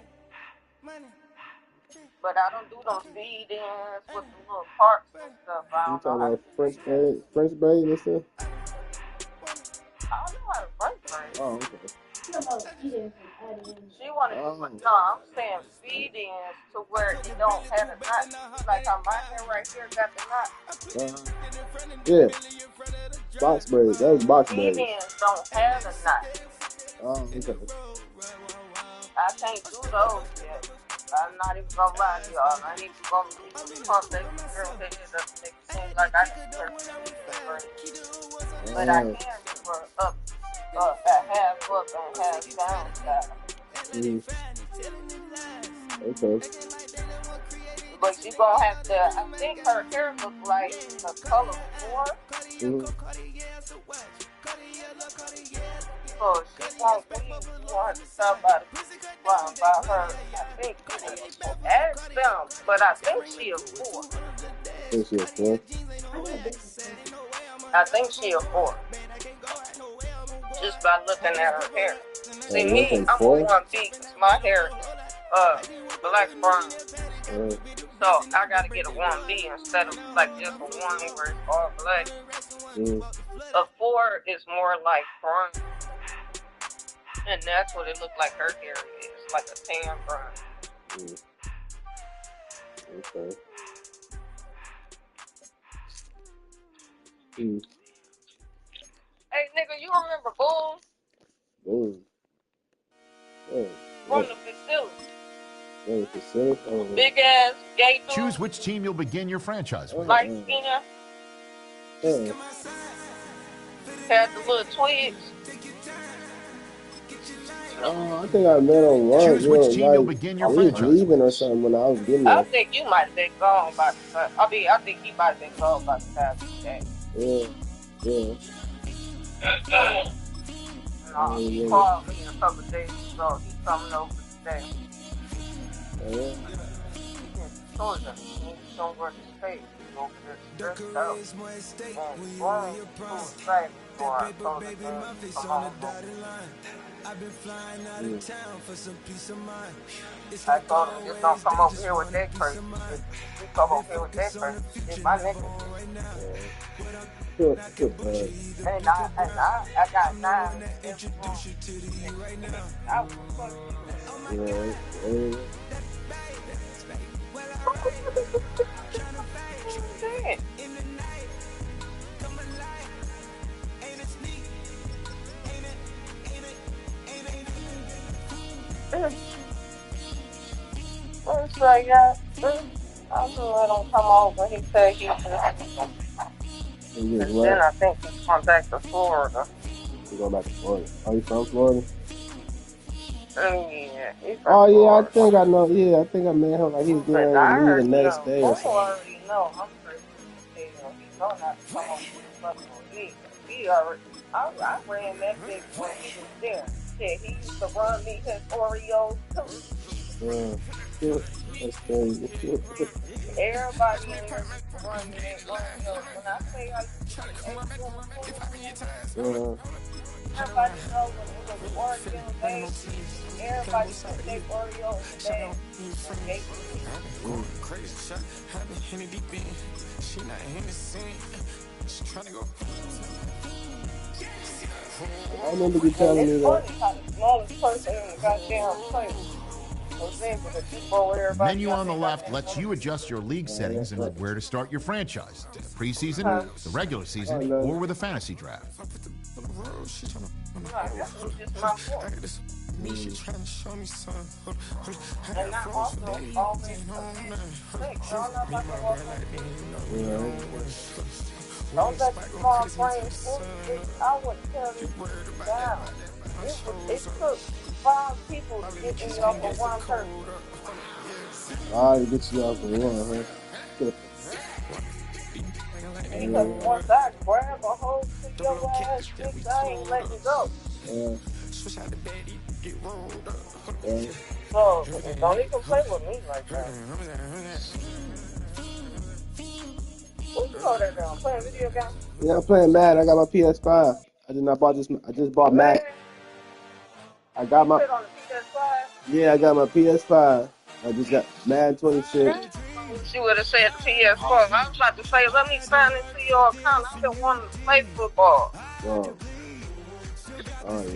I: But I don't do those feed-ins with the little parts and stuff. I
H: You
I: don't
H: talking
I: know
H: about French braid and stuff?
I: I don't know how to French braid.
H: Oh, okay.
I: She wanted to, no, I'm saying feed-ins to where it don't have a knot. Like how my hair right here got the knot.
H: Yeah. Box braids. That was box braids.
I: Feed-ins don't have a knot.
H: Oh, okay.
I: I can't do those yet. I'm not even gonna lie to y'all. I need to go pump that girl head up to make it seem like I can do but I can do her up, a half up and half down style.
H: Okay.
I: But she gonna have to, I think her hair look like a color 4. So she won't weave. You want her to stop by her, I think, ask them, but I think she a 4.
H: Think she a 4?
I: I think she a 4. Just by looking at her hair. See me, I'm a 1B because my hair is black brown. So I gotta get a 1B instead of like just a 1 where it's all black. A 4 is more like brun, and that's what it looked like her hair is, like a tan brun.
H: Okay.
I: Hey nigga, you remember Boom?
H: Boom.
I: From the facility.
H: Oh.
I: Big ass gay dude.
M: Choose which team you'll begin your franchise with.
I: Light skin. Had the little twigs.
H: Oh, I think I met him once.
M: Choose which team you'll begin your franchise
H: leaving or something when I was getting there.
I: I think you might have been gone by the time. I think he might have been gone by the time today.
H: Yeah.
I: No, he called me a couple days ago. He's coming over today.
H: Yeah.
I: Told him he's gonna work his face. He's gonna get stressed out. And Boom, too excited for I told him, come on. I've been flying out of town for some peace of mind. I told him, just don't come over here with that person. If you come over here with that person, it's my nigga. And I got 9. Introduce you to the right now. I was in the night, come alive. Ain't it sneak? Ain't it? It's like, I knew I don't come over. He said he just. Then I think he's going back to Florida.
H: He's going back to Florida. Oh, you from Florida?
I: Yeah.
H: Oh, yeah, Florida. I think I know. Yeah, I think I met him. Like, he was getting ready to leave the next day or something.
I: I already know. I'm pretty sure he know not to come over to He already. I ran that bitch when he was there. Shit, he used to run me his Oreos, too.
H: That's crazy.
I: Everybody in there run me their Oreos. When I say I used to everybody knows when it was Oreo day, everybody put their Oreos down.
H: I remember you telling me that.
I: The smallest person in the goddamn place.
M: Menu on the left lets you adjust your league settings and where to start your franchise. The preseason, the regular season, or with a fantasy draft.
I: Don't let the small brains fool you. I would tell you down. It took 5 people to get me off of one person.
H: To get you off of one, huh?
I: Because once I grab a hold to your ass, bitch, I ain't letting go. So, don't even play with me like that. What you know that now? Playing video games?
H: Yeah, I'm playing Madden. I got my PS5. I just bought Madden. I got my. Yeah, I got my PS5. I just got Madden 26.
I: She would have said PS4. I was about to say, let me sign into your account. I've been wanting to play football.
H: Oh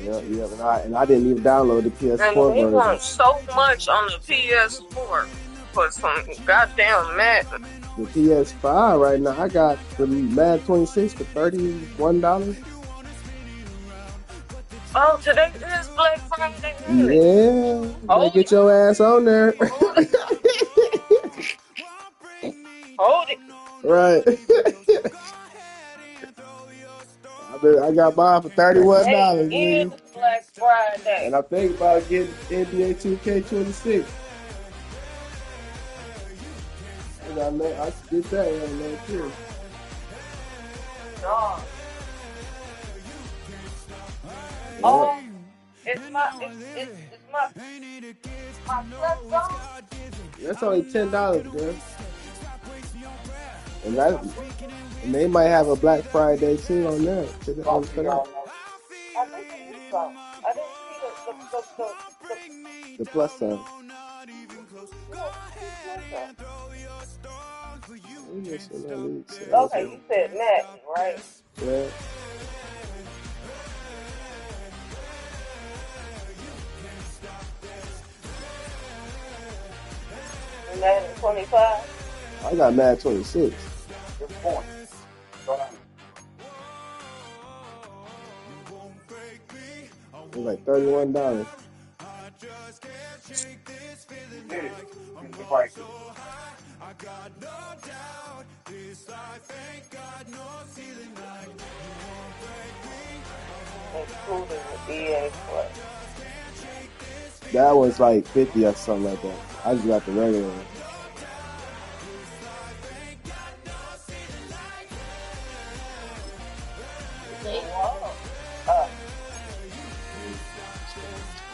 H: yeah. And I didn't even download the PS4
I: version. And they want
H: version.
I: so much on the PS4 for some goddamn Madden.
H: The PS5 right now, I got the Madden 26 for $31.
I: Oh, today is Black Friday.
H: Yeah. Get your ass on there.
I: Hold it.
H: Right. I got mine for $31.
I: Hey, it is Black Friday.
H: And I think about getting NBA 2K26. I get that one last year.
I: Oh, it's my
H: that's only $10, girl. And they might have a Black Friday too on that.
I: I think it is so. I didn't see the
H: plus sign.
I: Okay, you said Madden, right?
H: Yeah.
I: Madden 25.
H: I got Madden 26.
I: Good point.
H: It was like $31.
I: Including the EA Play.
H: That was like 50 or something like that. I just got the regular one.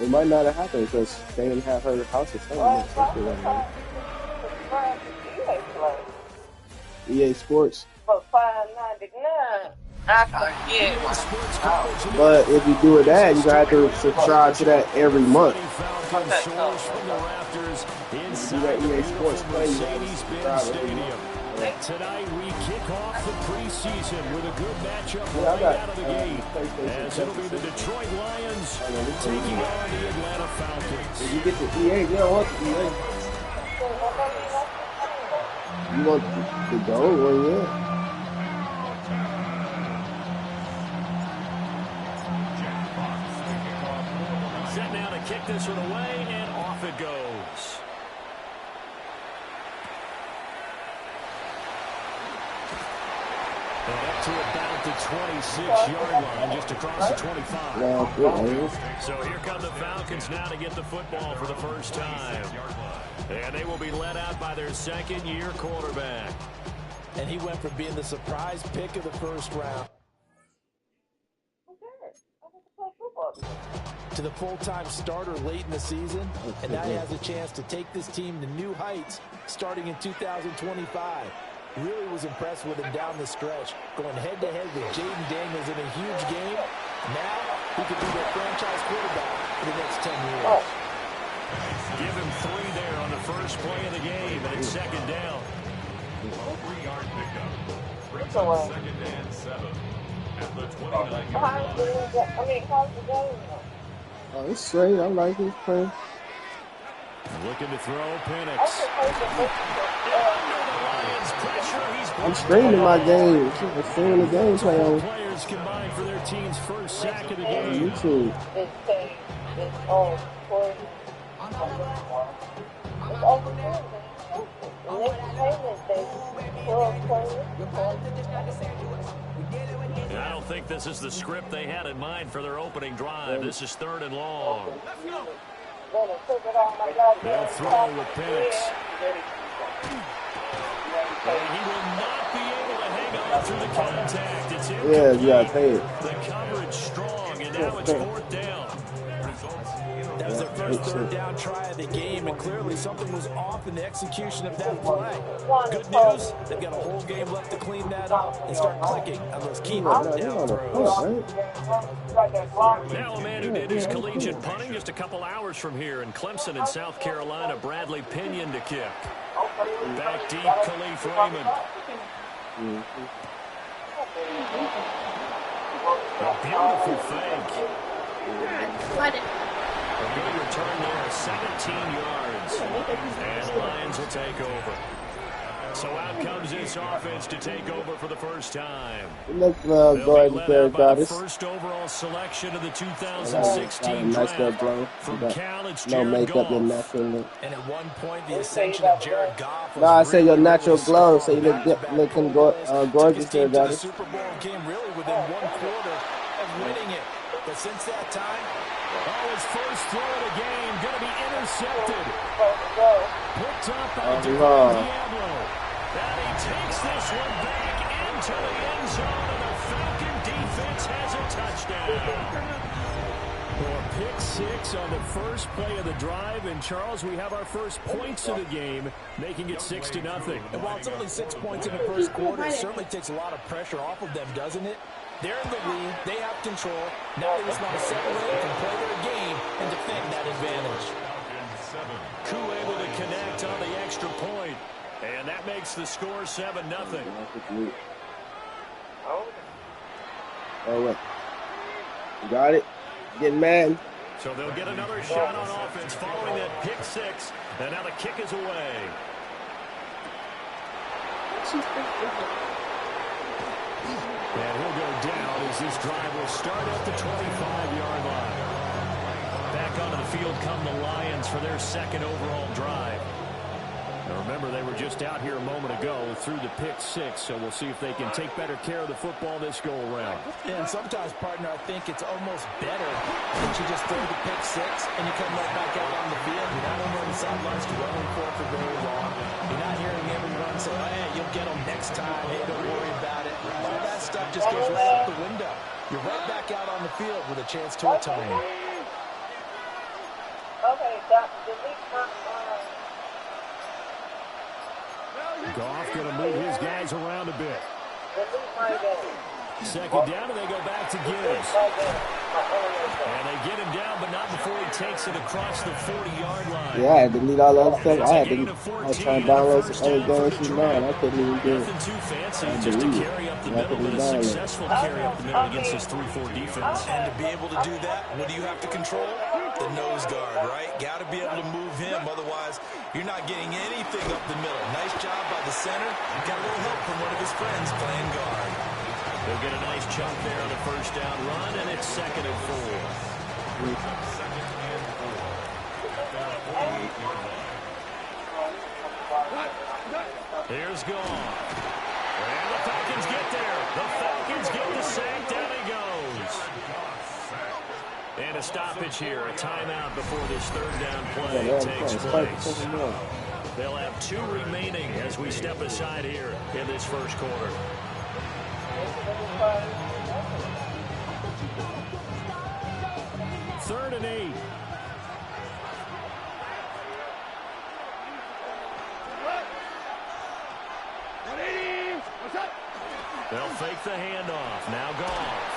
H: It might not have happened because they didn't have her house or something. EA Sports.
I: For $5.99.
H: But if you do it that, you're going to have to subscribe to that every month.
B: Falcons soars from the rafters inside the Stadium. Tonight we kick off the preseason with a good matchup right out of the gate, as it'll be the Detroit Lions taking on the Atlanta Falcons.
H: If you get the EA, you don't want the EA. You want the gold one, yeah.
B: Set now to kick this one away, and off it goes. And up to about the 26-yard line, just across the 25. So here come the Falcons now to get the football for the first time. And they will be led out by their second-year quarterback.
G: And he went from being the surprise pick of the first round to the full-time starter late in the season. And now he has a chance to take this team to new heights starting in 2025. Really was impressed with him down the stretch, going head-to-head with Jaden Daniels in a huge game. Now he could be their franchise quarterback for the next 10 years.
B: Give him 3 there on the first play of the game, and it's second down.
F: 3-yard pickup. Brings up second and 7 at the 29-yard line.
I: How's the game?
H: Oh, it's straight. I like his play.
B: Looking to throw Penix.
H: I'm streaming my game. I'm streaming the game play on.
B: Players combined for their team's first sack of the game.
H: YouTube.
B: I don't think this is the script they had in mind for their opening drive. This is 3rd and long. They'll throw with Penix. And he will not be able to hang on through the contact. It's incomplete.
H: Yeah, you got paid.
B: The coverage strong, and now it's 4th down.
G: That was their first 3rd down try of the game, and clearly something was off in the execution of that play. Good news, they've got a whole game left to clean that up and start clicking on those key down throws.
B: Now a man who did his collegiate punting just a couple hours from here in Clemson in South Carolina, Bradley Pinion to kick. Back deep, Khalif Raymond. A beautiful fake. A good return there, 17 yards. And Lions will take over. So out comes this offense to take over for the first time.
H: Look, go ahead and carry Goddess.
B: First overall selection of the 2016 draft. From Cal, it's
H: no
B: Jared
H: makeup,
B: Goff.
H: your natural look.
G: And at one point, the ascension of Jared Goff was
H: No, I say your
G: really
H: natural glow, so you
G: strong.
H: look gorgeous there,
G: Took his team to the
H: Goddess.
G: Super Bowl game really within 1 quarter of winning it. But since that time,
B: his first throw of the game going to be intercepted. Picked up by Diablo. And he takes this one back into the end zone, and the Falcon defense has a touchdown. Well, a pick 6 on the first play of the drive, and Charles, we have our first points of the game, making it 6-0.
G: And while it's only 6 points in the first quarter, it certainly takes a lot of pressure off of them, doesn't it? They're in the lead. They have control. Now they just want to separate and play their game and defend that advantage.
B: Koo able to connect on the extra point. And that makes the score 7-0.
H: Oh, what? You got it? Getting mad.
B: So they'll get another shot on offense following that pick six. And now the kick is away. And he'll go down as this drive will start at the 25-yard line. Back onto the field come the Lions for their second overall drive. Now remember, they were just out here a moment ago through the pick six, so we'll see if they can take better care of the football this go-around.
G: Yeah, and sometimes, partner, I think it's almost better that you just throw the pick six and you come right back out on the field. You're not on the sidelines running for very long. You're not hearing everyone say, oh, hey, you'll get them next time. Hey, don't worry about it. All that stuff just goes right out the window. You're right back out on the field with a chance to atone.
I: Okay, delete first line.
B: Goff going to move his guys around a bit. Second down, and they go back to Gibbs. And they get him down, but not before he takes it across the 40-yard line.
H: Yeah, I had to delete all the other stuff. I was trying to download some other games from mine. I couldn't even do it.
B: Nothing too fancy, just to carry up the middle, but a successful carry up the middle against this 3-4 defense.
G: And to be able to do that, what do you have to control? The nose guard, right? Got to be able to move him, otherwise you're not getting anything up the middle. Nice job by the center. Got a little help from one of his friends playing guard.
B: They'll get a nice chunk there on the first down run, and it's 2nd and 4. Here's Goff. And the Falcons get there. The Falcons get the sack. Down he goes. And a stoppage here. A timeout before this third down play takes place. They'll have 2 remaining as we step aside here in this first quarter. 3rd and 8. They'll fake the handoff. Now Goff.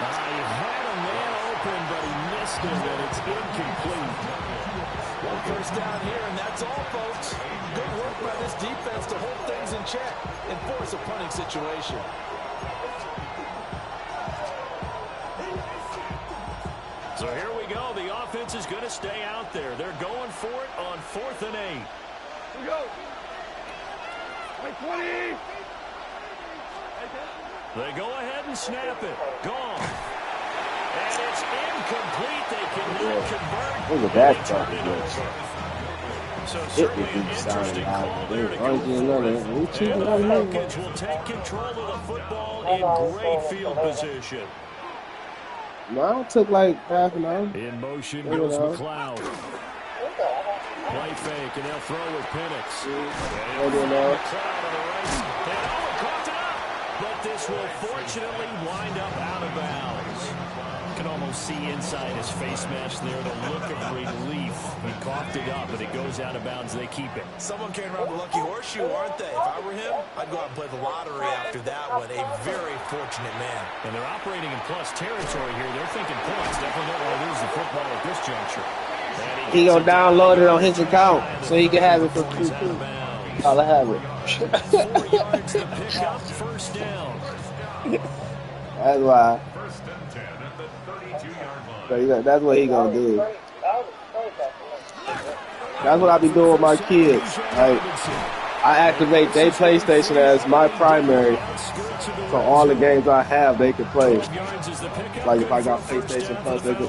B: He had a man open, but he missed him, and it's incomplete.
G: Well, first down here, and that's all, folks. Good work by this defense to hold things in check and force a punting situation.
B: So here we go. The offense is going to stay out there. They're going for it on 4th and 8.
E: Here we go. 20.
B: They go ahead and snap it. Gone. And it's incomplete. They cannot convert.
H: Look at that stuff.
B: So certainly an interesting call there to go for it. And the Falcons will take control of the football in great field position.
H: No, it took like half an hour.
B: In motion goes McLeod. Play fake, and they'll throw with Penix. And McLeod on the right. And caught it up. But this will fortunately wind up out of bounds. You can almost see inside his face mask there the look of relief. He coughed it up, but it goes out of bounds. They keep it.
G: Someone carrying around the lucky horseshoe, aren't they? If I were him, I'd go out and play the lottery after that one. A very fortunate man.
B: And they're operating in plus territory here. They're thinking points. Definitely don't want to lose the football at this juncture.
H: He gonna download it on his account so he can have it for free too. I'll have it.
B: 4 yards to pick up first down.
H: That's why.
F: First and 10 at the 32-yard line.
H: So that's what he gonna do. That's what I be doing with my kids. Like, I activate their PlayStation as my primary, so all the games I have they can play. Like if I got PlayStation Plus, they can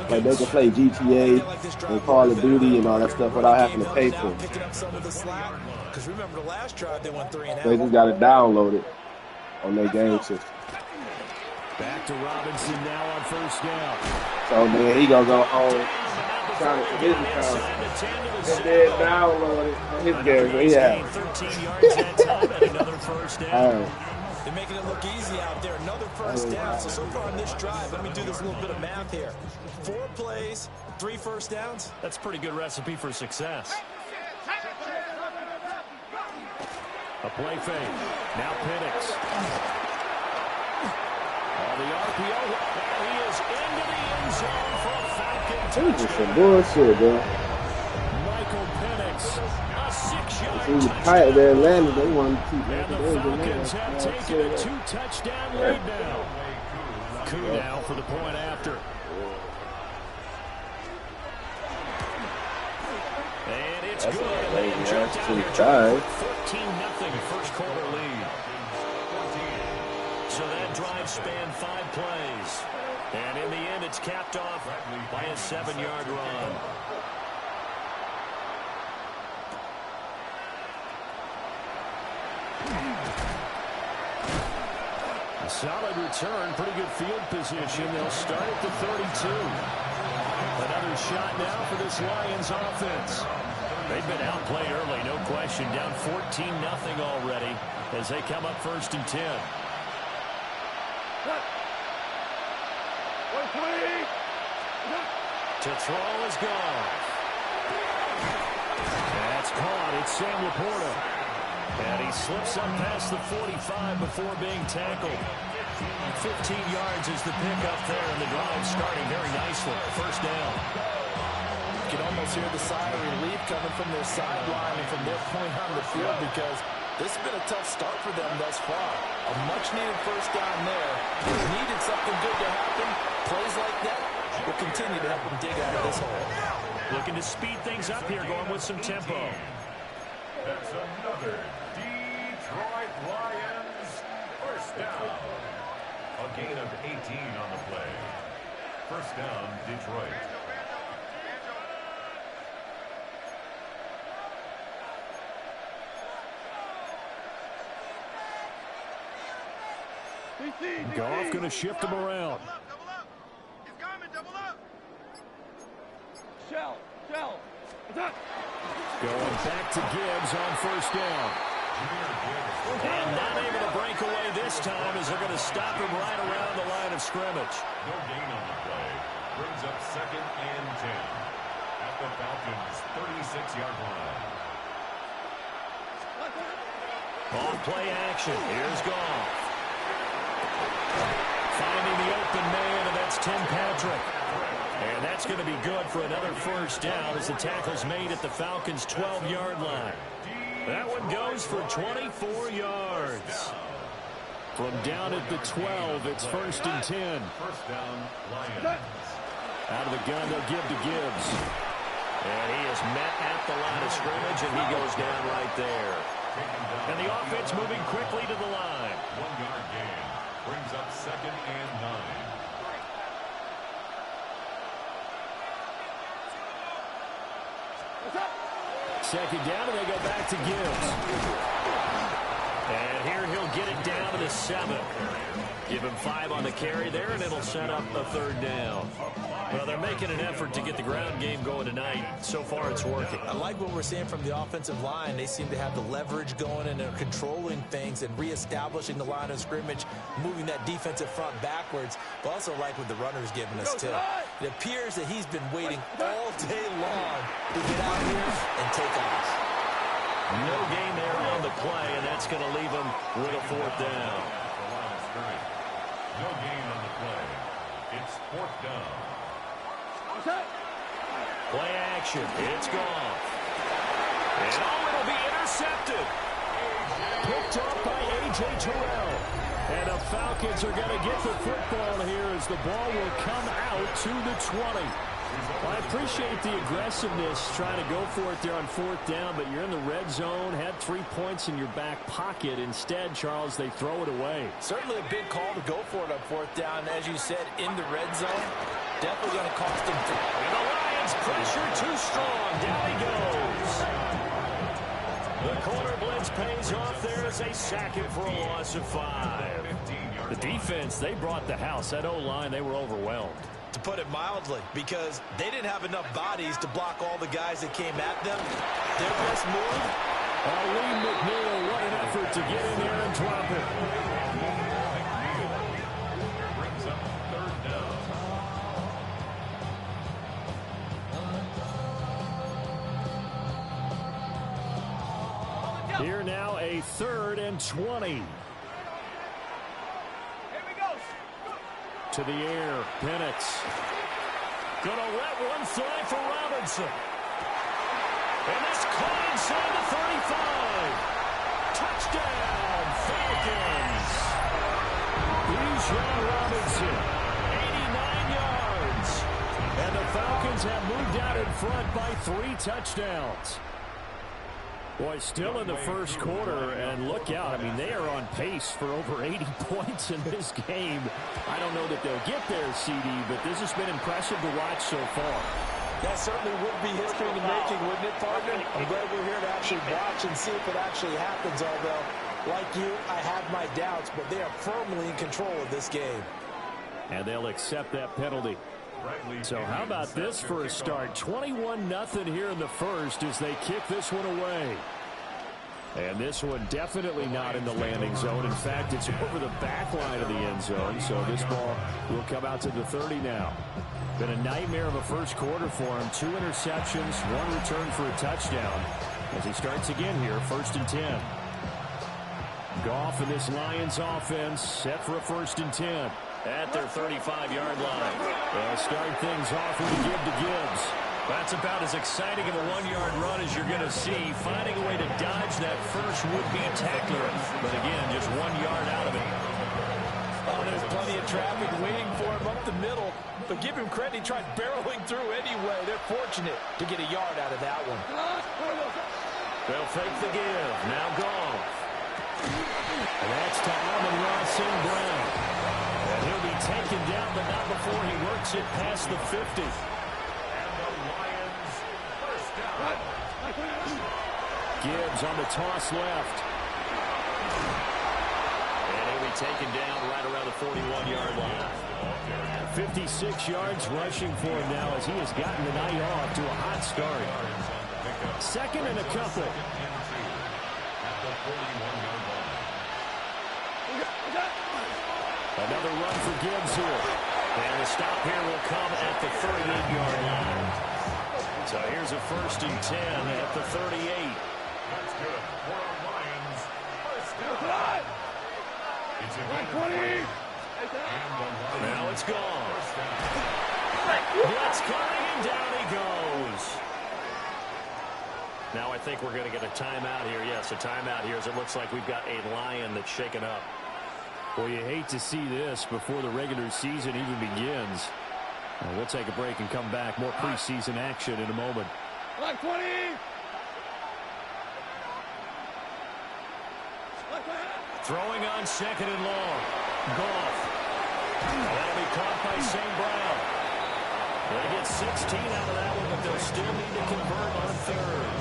H: play GTA and Call of Duty and all that stuff without having to pay for it.
G: Because remember the last drive they went 3 and out.
H: They just gotta download it on their game system.
B: Back to Robinson now on first down.
H: So then he gonna go home, trying to his account, and then download it on his game. So yeah.
B: 13 yards that time and another first down.
G: They're making it look easy out there. Another first down. So far on this drive, let me do this little bit of math here. 4 plays, 3 first downs.
B: That's a pretty good recipe for success. A play fake. Now Penix. The RPO, he is into the end zone for a Falcon touchdown.
H: This is some bullshit, bro. It was tight there in Atlanta. They wanted to keep
J: And the Falcons have taken a 2-touchdown lead now. Coup now for the point after. And it's good. They jumped out here 14-0 first quarter lead. So that drive spanned 5 plays. And in the end, it's capped off by a 7-yard run. A solid return, pretty good field position. They'll start at the 32. Another shot now for this Lions offense. They've been outplayed early, no question. Down 14-0 already as they come up 1st and 10. To throw is gone. That's caught. It's Sam Laporta. And he slips up past the 45 before being tackled. 15 yards is the pickup there, and the drive starting very nicely. 1st down.
G: You can almost hear the sigh of relief coming from their sideline and from their point on the field, because this has been a tough start for them thus far. A much-needed 1st down there. They needed something good to happen. Plays like that will continue to help them dig out of this hole.
J: Looking to speed things up here, going with some tempo.
F: That's another Detroit Lions 1st down. A gain of 18 on the play. 1st down, Detroit.
J: Goff going to shift him around.
E: He's coming, double up. Shell.
J: Going back to Gibbs on 1st down. And not able to break away this time as they're going to stop him right around the line of scrimmage.
F: No gain on the play. Brings up 2nd and 10 at the Falcons' 36-yard line.
J: Off play action. Here's Goff. Finding the open man, and that's Tim Patrick. And that's going to be good for another 1st down as the tackle's made at the Falcons' 12-yard line. That one goes for 24 yards. From down at the 12, it's 1st and 10.
F: 1st down, Lions.
J: Out of the gun, they'll give to Gibbs. And he is met at the line of scrimmage, and he goes down right there. And the offense moving quickly to the line.
F: 1-yard gain. Brings up 2nd and 9.
J: Second down, and they go back to Gibbs. And here he'll get it down to the 7. Give him 5 on the carry there, and it'll set up a 3rd down. Well, they're making an effort to get the ground game going tonight. So far, it's working.
G: I like what we're seeing from the offensive line. They seem to have the leverage going, and they're controlling things and reestablishing the line of scrimmage, moving that defensive front backwards. But also like what the runner's giving us, too. It appears that he's been waiting all day long to get out here and take off.
J: No gain there on the play, and that's going to leave him with a 4th down.
F: No gain on the play. It's 4th down.
J: Play action. It's gone. And it'll be intercepted. Picked up by A.J. Terrell. And the Falcons are going to get the football here as the ball will come out to the 20. Well, I appreciate the aggressiveness trying to go for it there on 4th down, but you're in the red zone, had 3 points in your back pocket. Instead, Charles, they throw it away.
G: Certainly a big call to go for it on 4th down. As you said, in the red zone, definitely going to cost them.
J: And the Lions pressure too strong. Down he goes. The corner blitz pays off there as they sack him for a loss of 5. The defense, they brought the house. That O-line, they were overwhelmed.
G: To put it mildly, because they didn't have enough bodies to block all the guys that came at them. Their best move.
J: Lee McNeil, what an effort to get in there and drop it.
F: Brings up 3rd down.
J: Here now a 3rd and 20. To the air, Penix. Gonna let one fly for Robinson.
B: And that's caught inside the 35. Touchdown, Falcons. Bijan Robinson, 89 yards. And the Falcons have moved out in front by 3 touchdowns. Boy, still in the first quarter, and look out. I mean, they are on pace for over 80 points in this game. I don't know that they'll get there, CD, but this has been impressive to watch so far.
G: That certainly would be history in the making, wouldn't it, partner? I'm glad we're here to actually watch and see if it actually happens, although, like you, I have my doubts, but they are firmly in control of this game.
B: And they'll accept that penalty. So how about this for a start? 21-0 here in the first as they kick this one away. And this one definitely not in the landing zone. In fact, it's over the back line of the end zone. So this ball will come out to the 30 now. Been a nightmare of a first quarter for him. 2 interceptions, 1 return for a touchdown. As he starts again here, 1st and 10. Goff and this Lions offense set for a 1st and 10. At their 35-yard line. They'll start things off with a give to Gibbs. That's about as exciting of a 1-yard run as you're going to see. Finding a way to dodge that first would-be tackler. But again, just 1 yard out of it.
G: Oh, there's plenty of traffic waiting for him up the middle. But give him credit, he tried barreling through anyway. They're fortunate to get a yard out of that one.
B: They'll fake the give. Now Goff. And that's to Amon-Ra St. Brown. And he'll be taken down, but not before he works it past the 50.
F: And the Lions first down.
B: Gibbs on the toss left. And he'll be taken down right around the 41-yard line. 56 yards rushing for him now as he has gotten the night off to a hot start. 2nd and a couple. Another run for Gibbs here. And the stop here will come at the 38-yard line. So here's a 1st and 10 at the 38.
F: That's good for the Lions. First down. It's a 20.
B: Now it's gone. Blitz coming, and down he goes. Now I think we're going to get a timeout here. Yes, a timeout here as it looks like we've got a Lion that's shaken up. Well, you hate to see this before the regular season even begins. We'll take a break and come back. More preseason action in a moment.
E: 20.
B: Throwing on 2nd and long. Goff. That'll be caught by St. Brown. They get 16 out of that one, but they'll still need to convert on 3rd.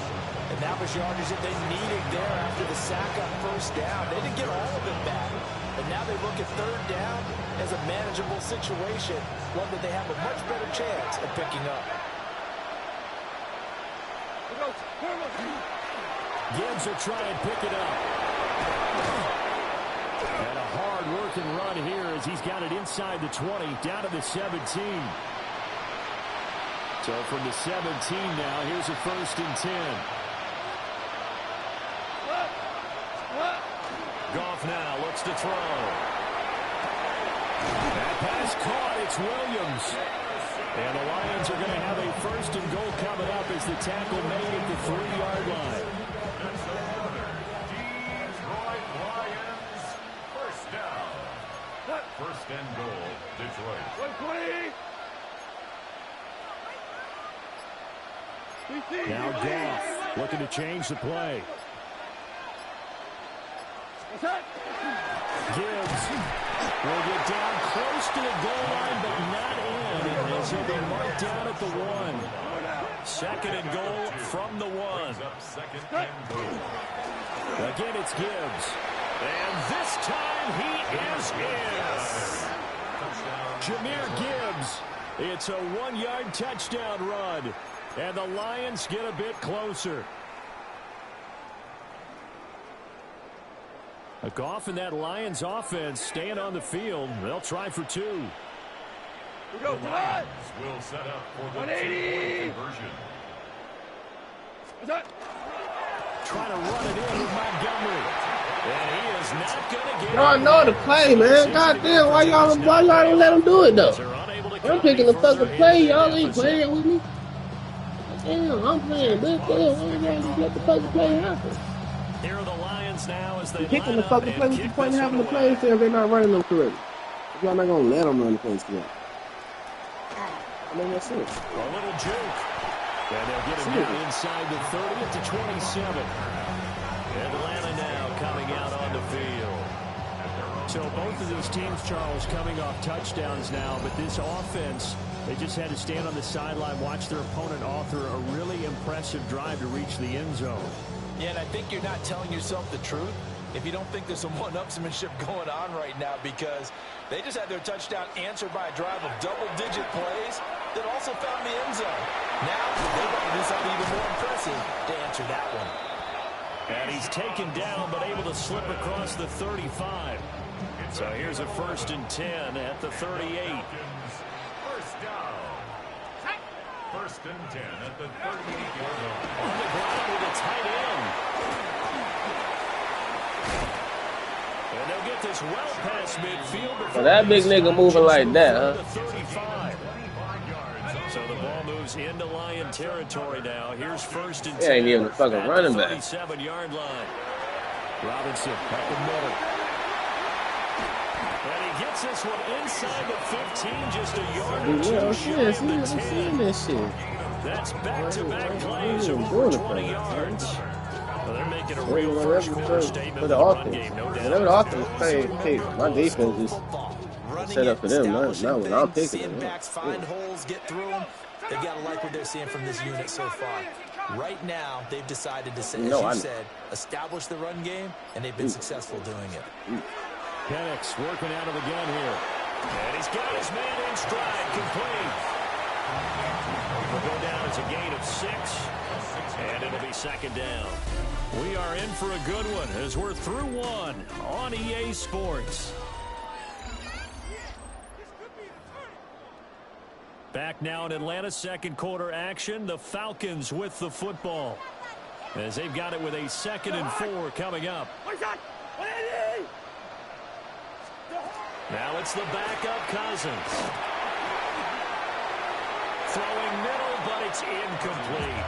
G: And that was yardage that they needed there after the sack on 1st down. They didn't get all of it back. And now they look at 3rd down as a manageable situation, one that they have a much better chance of picking up.
B: Gibbs will try and pick it up. And a hard-working run here as he's got it inside the 20, down to the 17. So from the 17 now, here's a 1st and 10. Goff now looks to throw. That pass caught. It's Williams. And the Lions are going to have a 1st and goal coming up as the tackle made at the 3-yard line.
F: Detroit Lions first down. 1st and goal, Detroit.
E: 120.
B: Now Goff looking to change the play. Gibbs will get down close to the goal line, but not in. As he'll be marked down at the 1. 2nd and goal from the 1. Again, it's Gibbs. And this time he is in. Jahmyr Gibbs. It's a 1-yard touchdown run. And the Lions get a bit closer. Goff and that Lions offense staying on the field. They'll try for 2.
E: We go,
F: the Lions will set up for the 2-point conversion.
B: Trying to run it in with Montgomery. And he is not going to get it.
H: Y'all know the play, man. Goddamn, why y'all don't let him do it, though? I'm picking the fucking play. Y'all ain't playing with me. Damn, I'm playing this damn. Why y'all just let the fucking play happen?
B: Here are the Lions now as they
H: Kicking
B: line
H: the
B: up
H: fucking play.
B: and
H: What's the
B: kick
H: point
B: this
H: of having
B: one
H: the
B: away.
H: plays there if they're not running them correctly? If y'all not gonna let them run the plays correctly. I mean, that's it.
B: A little juke. And they'll get him down inside the 30 to 27. Atlanta now coming out on the field.
J: So both of these teams, Charles, coming off touchdowns now, but this offense, they just had to stand on the sideline, watch their opponent author a really impressive drive to reach the end zone.
G: Yeah, and I think you're not telling yourself the truth if you don't think there's some one-upsmanship going on right now, because they just had their touchdown answered by a drive of double-digit plays that also found the end zone. Now they want to do something even more impressive to answer that one.
B: And he's taken down but able to slip across the 35. So here's a 1st and 10 at the 38.
F: First down. 1st and 10 at the 38-yard line.
B: On the ground with a tight end. And they'll get this well past midfield.
H: So that big nigga moving like that, huh?
B: 35. So the ball moves into Lion territory now. Here's 1st and 10.
H: He ain't even a fucking running back.
B: 37-yard line. Robinson up the middle. And he gets this one inside the 15, just a yard or two shy of the 10.
H: This shit.
B: That's back-to-back plays of over 20 yards. Well, they're making a real first-quarter statement
H: for the
B: run game, no doubt.
H: Whenever the offense play, my defense is set up for them. Not when I'm picking them.
G: Backs find holes, get through them. They've got to like what they're seeing from this unit so far. Right now, they've decided to, as you said, establish the run game, and they've been successful doing it.
J: Penix working out of the gun here.
B: And he's got his man in stride, complete. Will go down as a gain of 6, and it'll be 2nd down. We are in for a good one as we're through one on EA Sports. Back now in Atlanta, 2nd quarter action. The Falcons with the football as they've got it with a 2nd and 4 coming up. Now it's the backup Cousins. Throwing middle, but it's incomplete.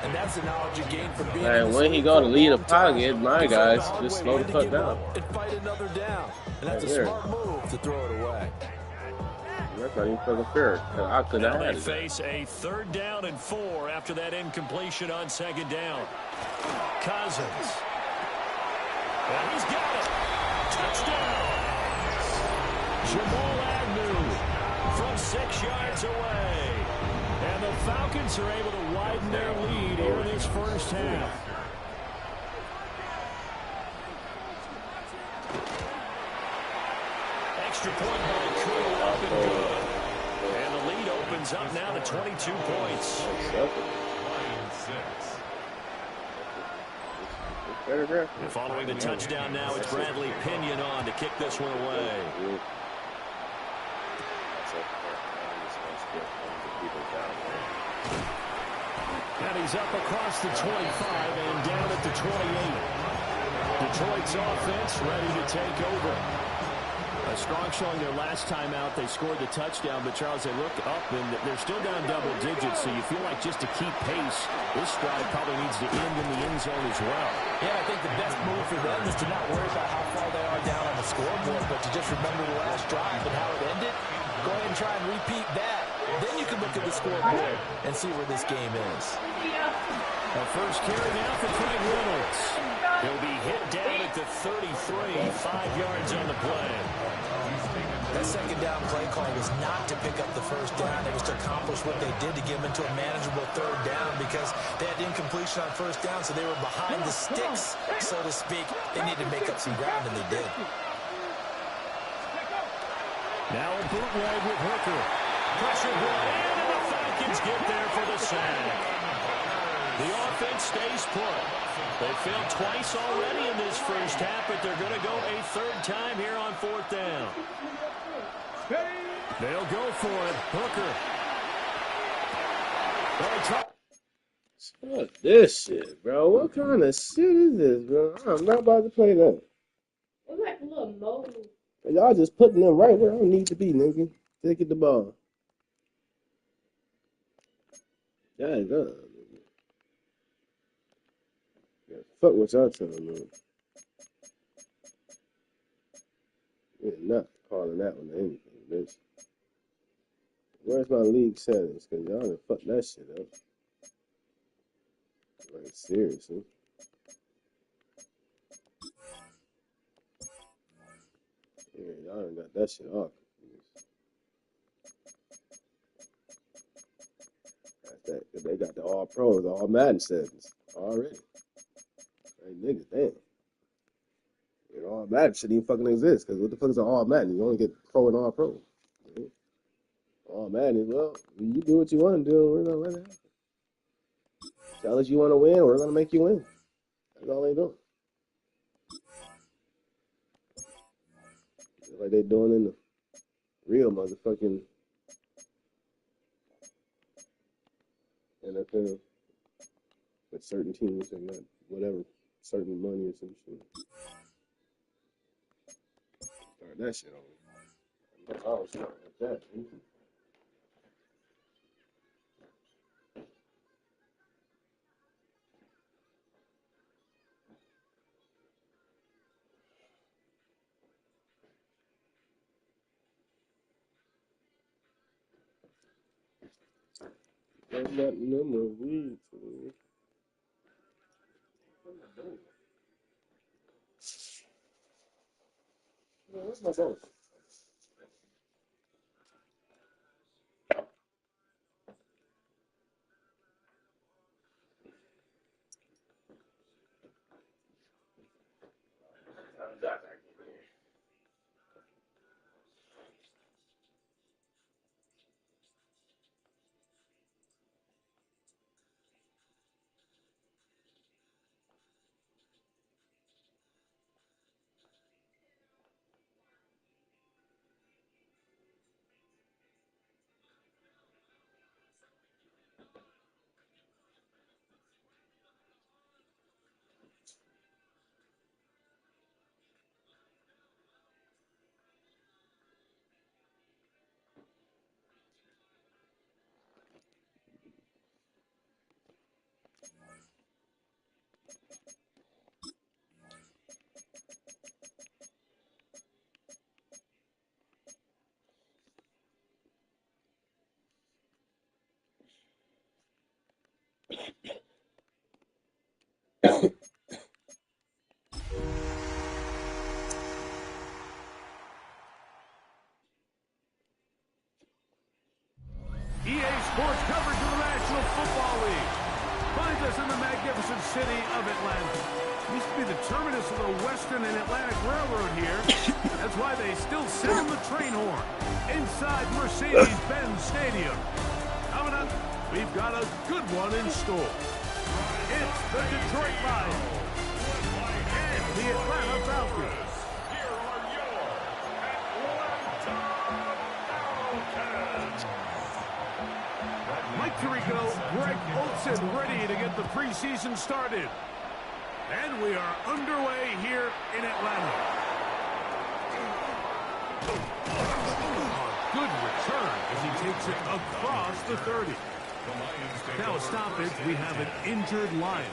G: And that's the knowledge you gain from being.
H: And when he go to lead a pocket, my guys just slow the fuck down.
G: And fight another down. And that's a smart move to throw it away.
H: That's not even fucking fair. I could have had
B: it. They face a 3rd down and 4 after that incompletion on 2nd down. Cousins. And he's got it. Touchdown. Jamal Agnew from 6 yards away. And the Falcons are able to widen their lead here in this first half. Extra point by Crew up and good. And the lead opens up now to 22 points. And following the touchdown now, it's Bradley Pinion on to kick this one away. And he's up across the 25 and down at the 28. Detroit's offense ready to take over.
J: A strong showing their last time out. They scored the touchdown, but Charles, they look up and they're still down double digits, so you feel like just to keep pace, this drive probably needs to end in the end zone as well.
G: Yeah, I think the best move for them is to not worry about how far they are down on the scoreboard, but to just remember the last drive and how it ended. Go ahead and try and repeat that. Then you can look at the scoreboard and see where this game is.
B: A first carry now for Craig Reynolds. He'll be hit down at the 33, 5 yards on the play.
G: That 2nd down play call was not to pick up the 1st down. It was to accomplish what they did to get them into a manageable 3rd down because they had incompletion on 1st down, so they were behind the sticks, so to speak. They needed to make up some ground, and they did.
B: Now a bootleg with Hooker. Pressure brought in, and the Falcons get there for the sack. The offense stays put. They failed twice already in this first half, but they're going to go a 3rd time here on 4th down. They'll go for it. Hooker.
H: Fuck this shit, bro. What kind of shit is this, bro? I'm not about to play that.
N: It's like a little mold.
H: Y'all just putting them right where I don't need to be, nigga. Take it the ball. Yeah, it does. Yeah, fuck what y'all telling me. You're not calling that one anything, bitch. Where's my league settings? Because y'all done fucked that shit up. Like, seriously. Yeah, y'all done got that shit off. That's that. Cause they got the all pros, all Madden settings already. Hey, niggas, damn. You know, all Madden shouldn't even fucking exist. Because what the fuck is an all Madden? You only get pro and all pro. Right? All Madden is, well, you do what you want to do. We're going to let it happen. Tell us you want to win, we're going to make you win. That's all they doing. Just like they doing in the real motherfucking NFL with certain teams and got whatever, certain money or some shit. Start that shit on. I was starting like that. That's not no more weed. Where's my boat?
O: EA Sports coverage of the National Football League finds us in the magnificent city of Atlanta. Used to be the terminus of the Western and Atlantic Railroad here. That's why they still sound the train horn inside Mercedes-Benz Stadium. Coming up, we've got a good one in store. It's the Detroit Lions and the Atlanta Falcons. Mike Tirico, Greg Olsen ready to get the preseason started. And we are underway here in Atlanta. A good return as he takes it across the 30. Now a stoppage, we have an injured Lion.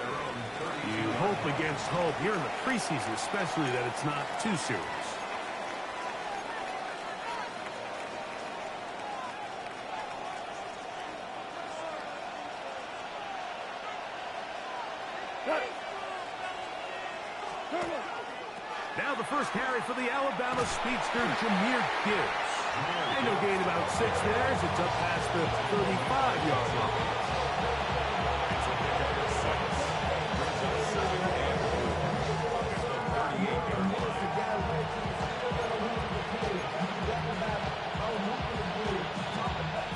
O: You hope against hope here in the preseason, especially that it's not too serious. Now the first carry for the Alabama speedster, Jahmyr Gibbs. And he'll gain about 6 there as it's up past the 35-yard line.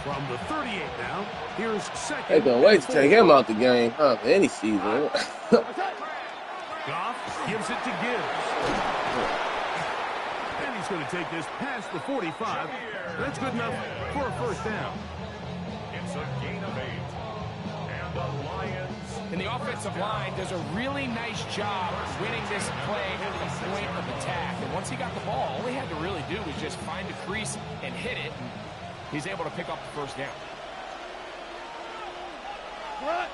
O: From the 38 now, here's second.
H: They gonna wait to take him out the game, huh? For any season.
O: Goff gives it to Gibbs. And he's going to take this past the 45. That's good enough for a first down.
F: It's a gain of 8. And the Lions.
P: And the offensive line does a really nice job winning this play at the point of attack. And once he got the ball, all he had to really do was just find the crease and hit it. And he's able to pick up the first down.
E: Like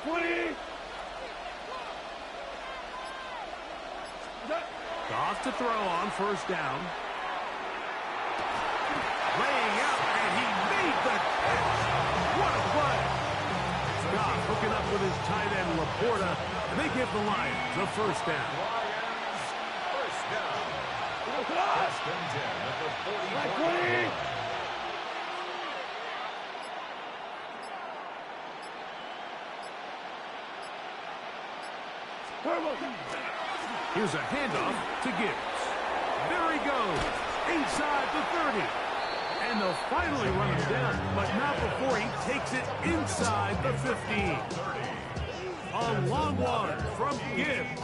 E: 20.
O: Goff to throw on first down. Laying out, and he made the catch. What a play. Goff hooking up with his tight end, Laporta. They give the Lions a first down.
F: Lions, first down. First and 10 at the 40-yard line.
O: Here's a handoff to Gibbs. There he goes, inside the 30. And they'll finally run him down, but not before he takes it inside the 15. A long one from Gibbs,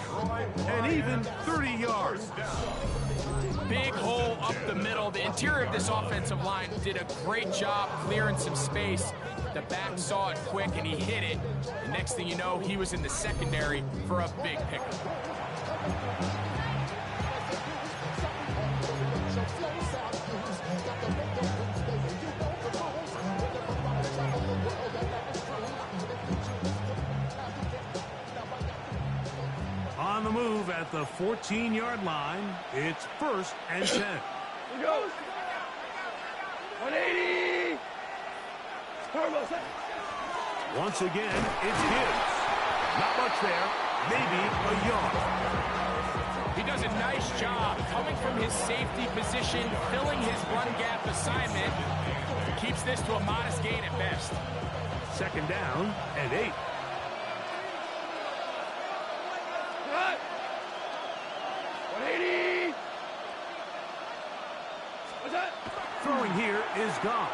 O: and even 30 yards.
P: Big hole up the middle. The interior of this offensive line did a great job clearing some space. The back saw it quick, and he hit it. The next thing you know, he was in the secondary for a big pickup.
O: On the move at the 14-yard line, it's first and 10.
E: Here goes. 180.
O: Once again, it's Gibbs. Not much there, maybe a yard.
P: He does a nice job coming from his safety position, filling his run gap assignment. Keeps this to a modest gain at best.
O: Second down and 8.
E: Cut. 180. What's that?
O: Throwing here is Goff.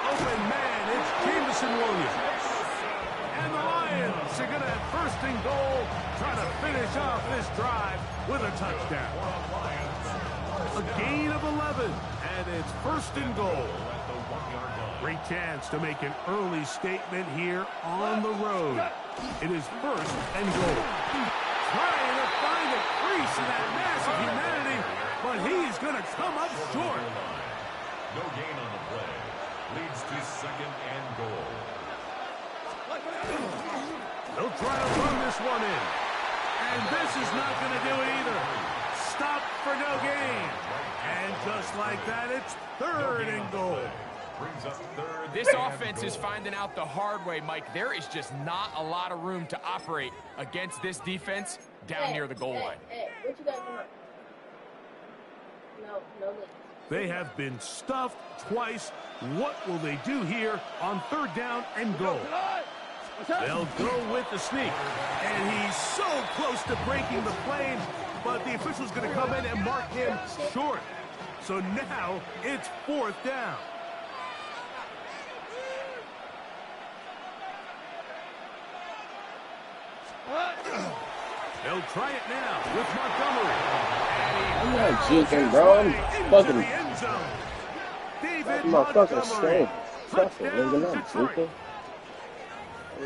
O: Open man, it's Jameson Williams. And the Lions are going to have first and goal, trying to finish off this drive with a touchdown. A gain of 11, and it's first and goal. Great chance to make an early statement here on the road. It is first and goal. Trying to find a crease in that mass of humanity, but he's going to come up short.
F: No gain on the play. Leads to second and goal.
O: They'll try to run this one in. And this is not going to do it either. Stop for no gain. And just like that, it's third and goal.
F: Brings up third.
P: This offense is finding out the hard way, Mike. There is just not a lot of room to operate against this defense down near the goal line.
N: Hey, what you got going on? No leaks.
O: They have been stuffed twice. What will they do here on third down and goal? They'll go with the sneak. And he's so close to breaking the plane, but the official's going to come in and mark him short. So now it's fourth down. They'll try it now with Montgomery.
H: I'm not juking, bro. I'm fucking. I'm not fucking straight.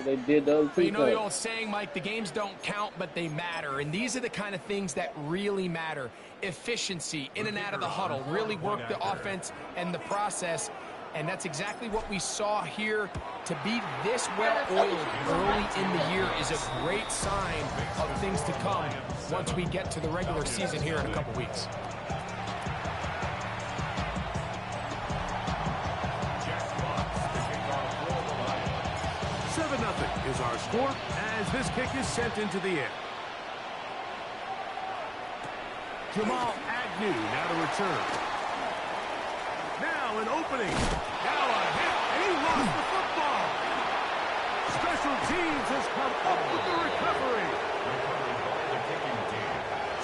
H: They did those two.
P: But you know the old saying, Mike, the games don't count, but they matter. And these are the kind of things that really matter. Efficiency, in and out of the huddle, really work the offense and the process. And that's exactly what we saw here. To be this well-oiled early in the year is a great sign of things to come once we get to the regular season here in a couple weeks.
O: Nothing is our score as this kick is sent into the air. Jamal Agnew now to return. Now an opening. Now a hit. And he lost the football. Special teams has come up with the recovery.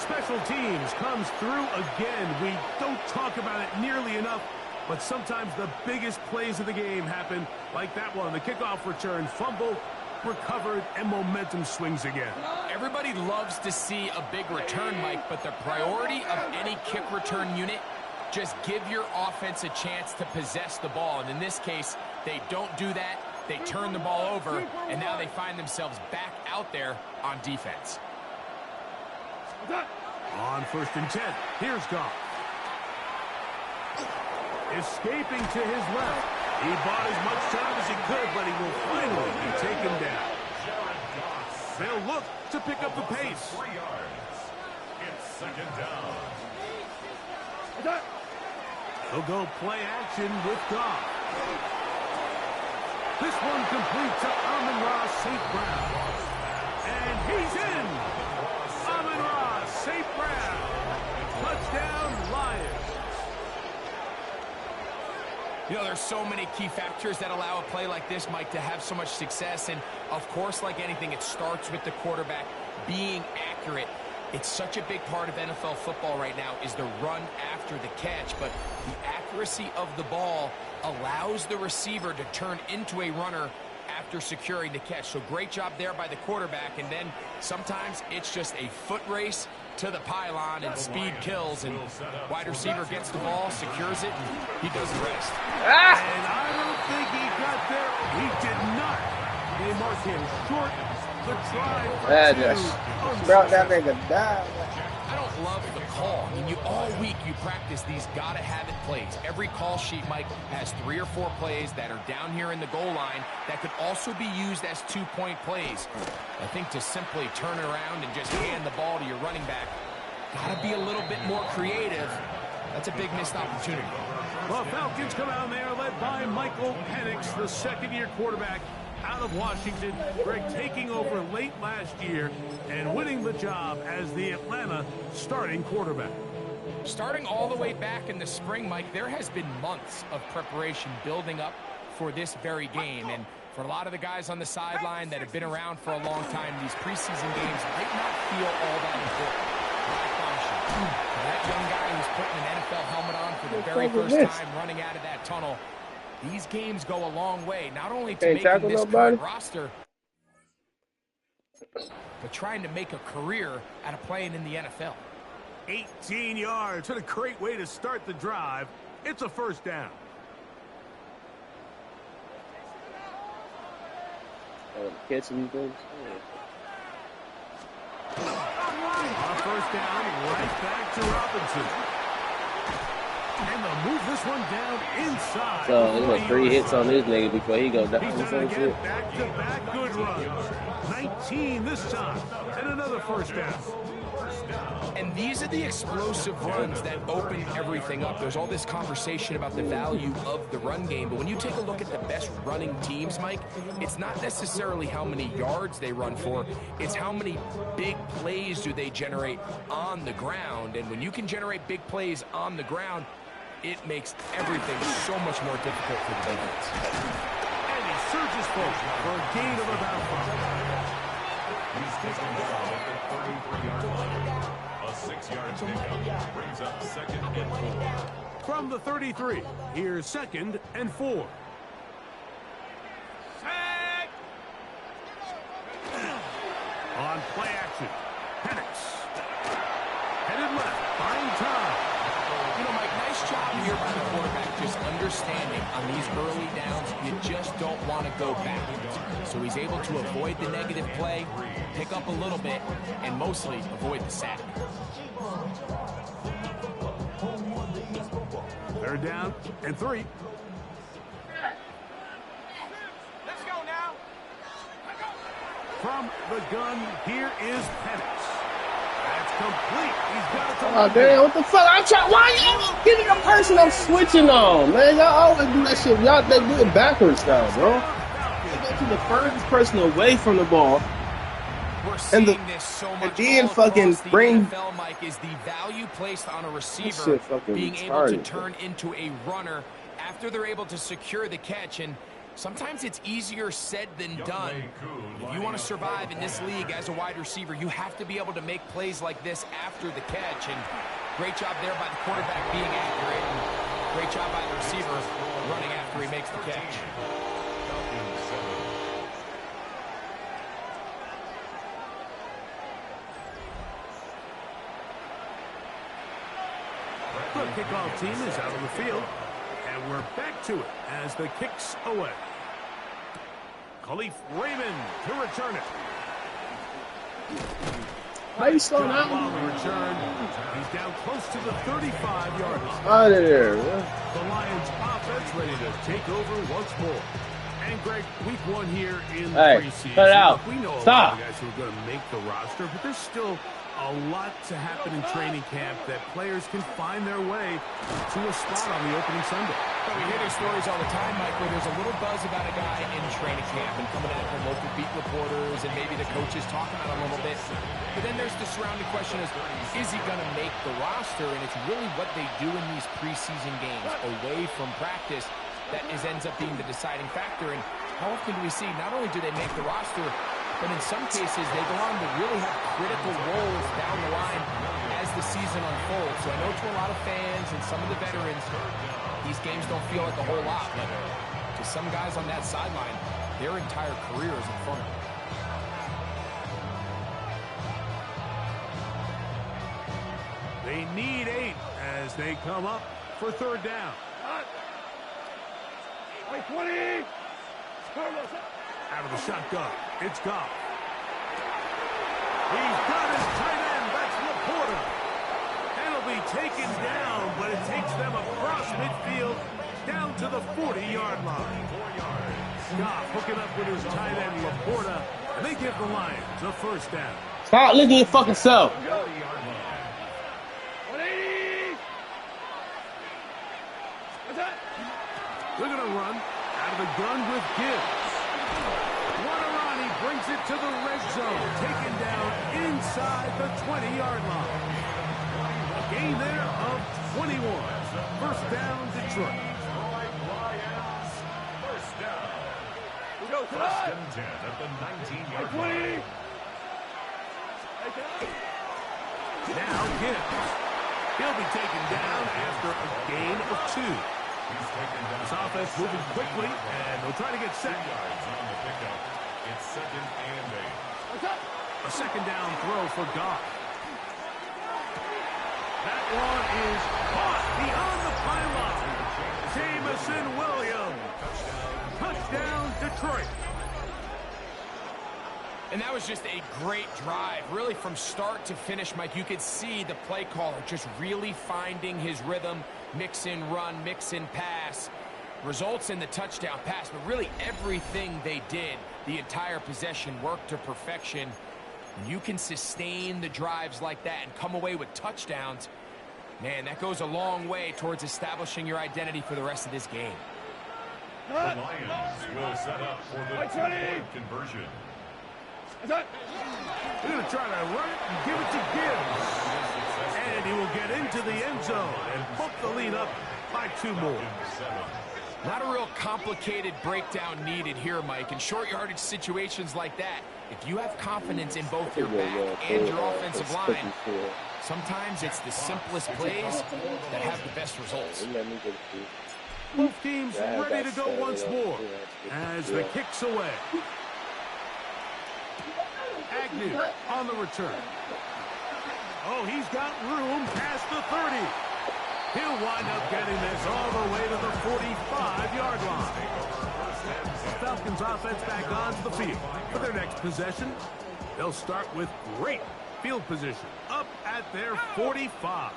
O: Special teams comes through again. We don't talk about it nearly enough. But sometimes the biggest plays of the game happen like that one. The kickoff return, fumble, recovered, and momentum swings again.
P: Everybody loves to see a big return, Mike, but the priority of any kick return unit, just give your offense a chance to possess the ball. And in this case, they don't do that. They turn the ball over, and now they find themselves back out there on defense.
O: On first and 10, here's Goff. Escaping to his left. He bought as much time as he could, but he will finally be taken down. They'll look to pick up the pace.
F: 3 yards. It's second down.
O: They'll go play action with Goff. This one complete to Amon-Ra St. Brown. And he's in. Amon-Ra St. Brown. Touchdown, Lions.
P: You know, there's so many key factors that allow a play like this, Mike, to have so much success. And, of course, like anything, it starts with the quarterback being accurate. It's such a big part of NFL football right now is the run after the catch. But the accuracy of the ball allows the receiver to turn into a runner after securing the catch. So great job there by the quarterback. And then sometimes it's just a foot race to the pylon, and speed kills, and wide receiver gets the ball, secures it, and he does the rest.
O: And I don't think he got there. He did not. They mark him short. The try for 2.
H: Brought that nigga down.
P: I don't love the call. I mean, all week you practice these gotta-have-it plays. Every call sheet, Mike, has 3 or 4 plays that are down here in the goal line that could also be used as 2-point plays. I think to simply turn around and just hand the ball to your running back, gotta be a little bit more creative. That's a big missed opportunity.
O: Well, Falcons come out there led by Michael Penix, the second-year quarterback out of Washington. Greg taking over late last year and winning the job as the Atlanta starting quarterback.
P: Starting all the way back in the spring, Mike, there has been months of preparation building up for this very game. And for a lot of the guys on the sideline that have been around for a long time, these preseason games might not feel all that important. But I promise you, for that young guy who's putting an NFL helmet on for the very first time running out of that tunnel, these games go a long way, not only to making this current roster, but trying to make a career out of playing in the NFL.
O: 18 yards. What a great way to start the drive. It's a first down.
H: Catching these things.
O: On first down, right back to Robinson. And they'll move this one down inside.
H: So there's like 3 hits on this nigga before he goes down.
O: He's done it again. Back-to-back good runs. 19 this time. And another first down.
P: And these are the explosive runs that open everything up. There's all this conversation about the value of the run game, but when you take a look at the best running teams, Mike, it's not necessarily how many yards they run for, it's how many big plays do they generate on the ground. And when you can generate big plays on the ground, it makes everything so much more difficult for the defense.
O: And he surges forward for a gain of about 5.
F: He's taken down at the 33-yard line. A 6-yard pickup brings up second and 4.
O: From the 33, here's second and 4. Sack! On play action, Penix. Headed left, fine time.
P: You know, Mike, nice job here by the quarterback, just understanding on these early downs, you just don't want to go backwards. So he's able to avoid the negative play, pick up a little bit, and mostly avoid the sack.
O: Third down and 3.
E: Let's go now.
O: From the gun, here is Penix. That's complete. He's got it to
H: Oh, damn, what the fuck? I'm trying. Why y'all getting the person I'm switching on, man? Y'all always do that shit. Y'all, they do it backwards now, bro. They go to the furthest person away from the ball.
P: We're seeing this so much.
H: And then fucking
P: the
H: bring.
P: NFL, Mike, is the value placed on a receiver being able to turn into a runner after they're able to secure the catch. And sometimes it's easier said than done. If you want to survive in this league as a wide receiver, you have to be able to make plays like this after the catch. And great job there by the quarterback being accurate. And great job by the receiver running after he makes the catch.
O: The kickoff team is out on the field, and we're back to it as the kick's away. Khalif Raymond to return it.
H: How you slow down?
O: On the return, he's down close to the 35-yard line.
H: Out of there, man.
O: The Lions offense ready to take over once more. And Greg, week 1 here in the preseason.
H: Cut it out.
O: We know a
H: Stop.
O: lot of guys who are going to make the roster, but there's still a lot to happen in training camp that players can find their way to a spot on the opening Sunday.
P: But we hear these stories all the time, Mike, where there's a little buzz about a guy in training camp and coming out from local beat reporters and maybe the coaches talking about him a little bit. But then there's the surrounding question is he going to make the roster? And it's really what they do in these preseason games away from practice that ends up being the deciding factor. And how often do we see not only do they make the roster, but in some cases they go on to really have critical roles down the line as the season unfolds. So I know to a lot of fans and some of the veterans, these games don't feel like a whole lot, but to some guys on that sideline, their entire career is in front of them.
O: They need 8 as they come up for 3rd down.
E: 20.
O: Out of the shotgun, it's Goff. He's got his tight end, that's Laporta. And he'll be taken down, but it takes them across midfield down to the 40-yard line. Goff hooking up with his tight end, Laporta, and they give the Lions a 1st down.
H: Stop looking at your fucking self.
E: 180.
O: They're going to run out of the gun with Gibbs. He brings it to the red zone, taken down inside the 20-yard line. A gain there of 21. 1st down, Detroit.
F: First down. 1st and 10 at the 19-yard line.
O: Now Gibbs. He'll be taken down after a gain of 2. This offense moving quickly, and they'll try to get set.
F: It's 2nd and 8.
O: A 2nd down throw for Goff. That one is caught beyond the pylon. Jamison Williams. Touchdown, Detroit.
P: And that was just a great drive, really from start to finish, Mike. You could see the play caller just really finding his rhythm, mix in run, mix in pass. Results in the touchdown pass, but really everything they did, the entire possession worked to perfection. When you can sustain the drives like that and come away with touchdowns, man, that goes a long way towards establishing your identity for the rest of this game.
F: The Lions will set up for the 2-point conversion.
O: They're going to try to run it and give it to Gibbs. And he will get into the end zone and bump the lead up by 2 more.
P: Not a real complicated breakdown needed here, Mike. In short yardage situations like that, if you have confidence in both your back and your offensive line, sometimes it's the simplest plays that have the best results.
O: Both teams ready to go once more as the kick's away. Agnew on the return. Oh, he's got room past the 30. He'll wind up getting this all the way to the 45-yard line. The Falcons offense back onto the field for their next possession. They'll start with great field position up at their 45.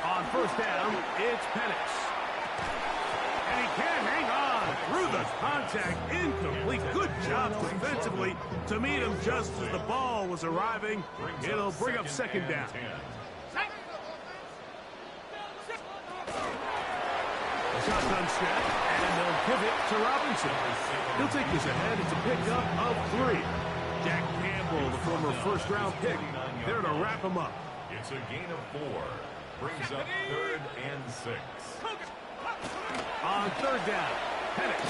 O: On 1st down, it's Penix. And he can't hang on through the contact. Incomplete. Good job defensively to meet him just as the ball was arriving. It'll bring up 2nd down. Shotgun snap, and they'll give it to Robinson. He'll take this ahead. It's a pickup of 3. Jack Campbell, the former 1st-round pick, there to wrap him up.
F: It's a gain of 4. Brings up 3rd and 6.
O: On 3rd down, Penix.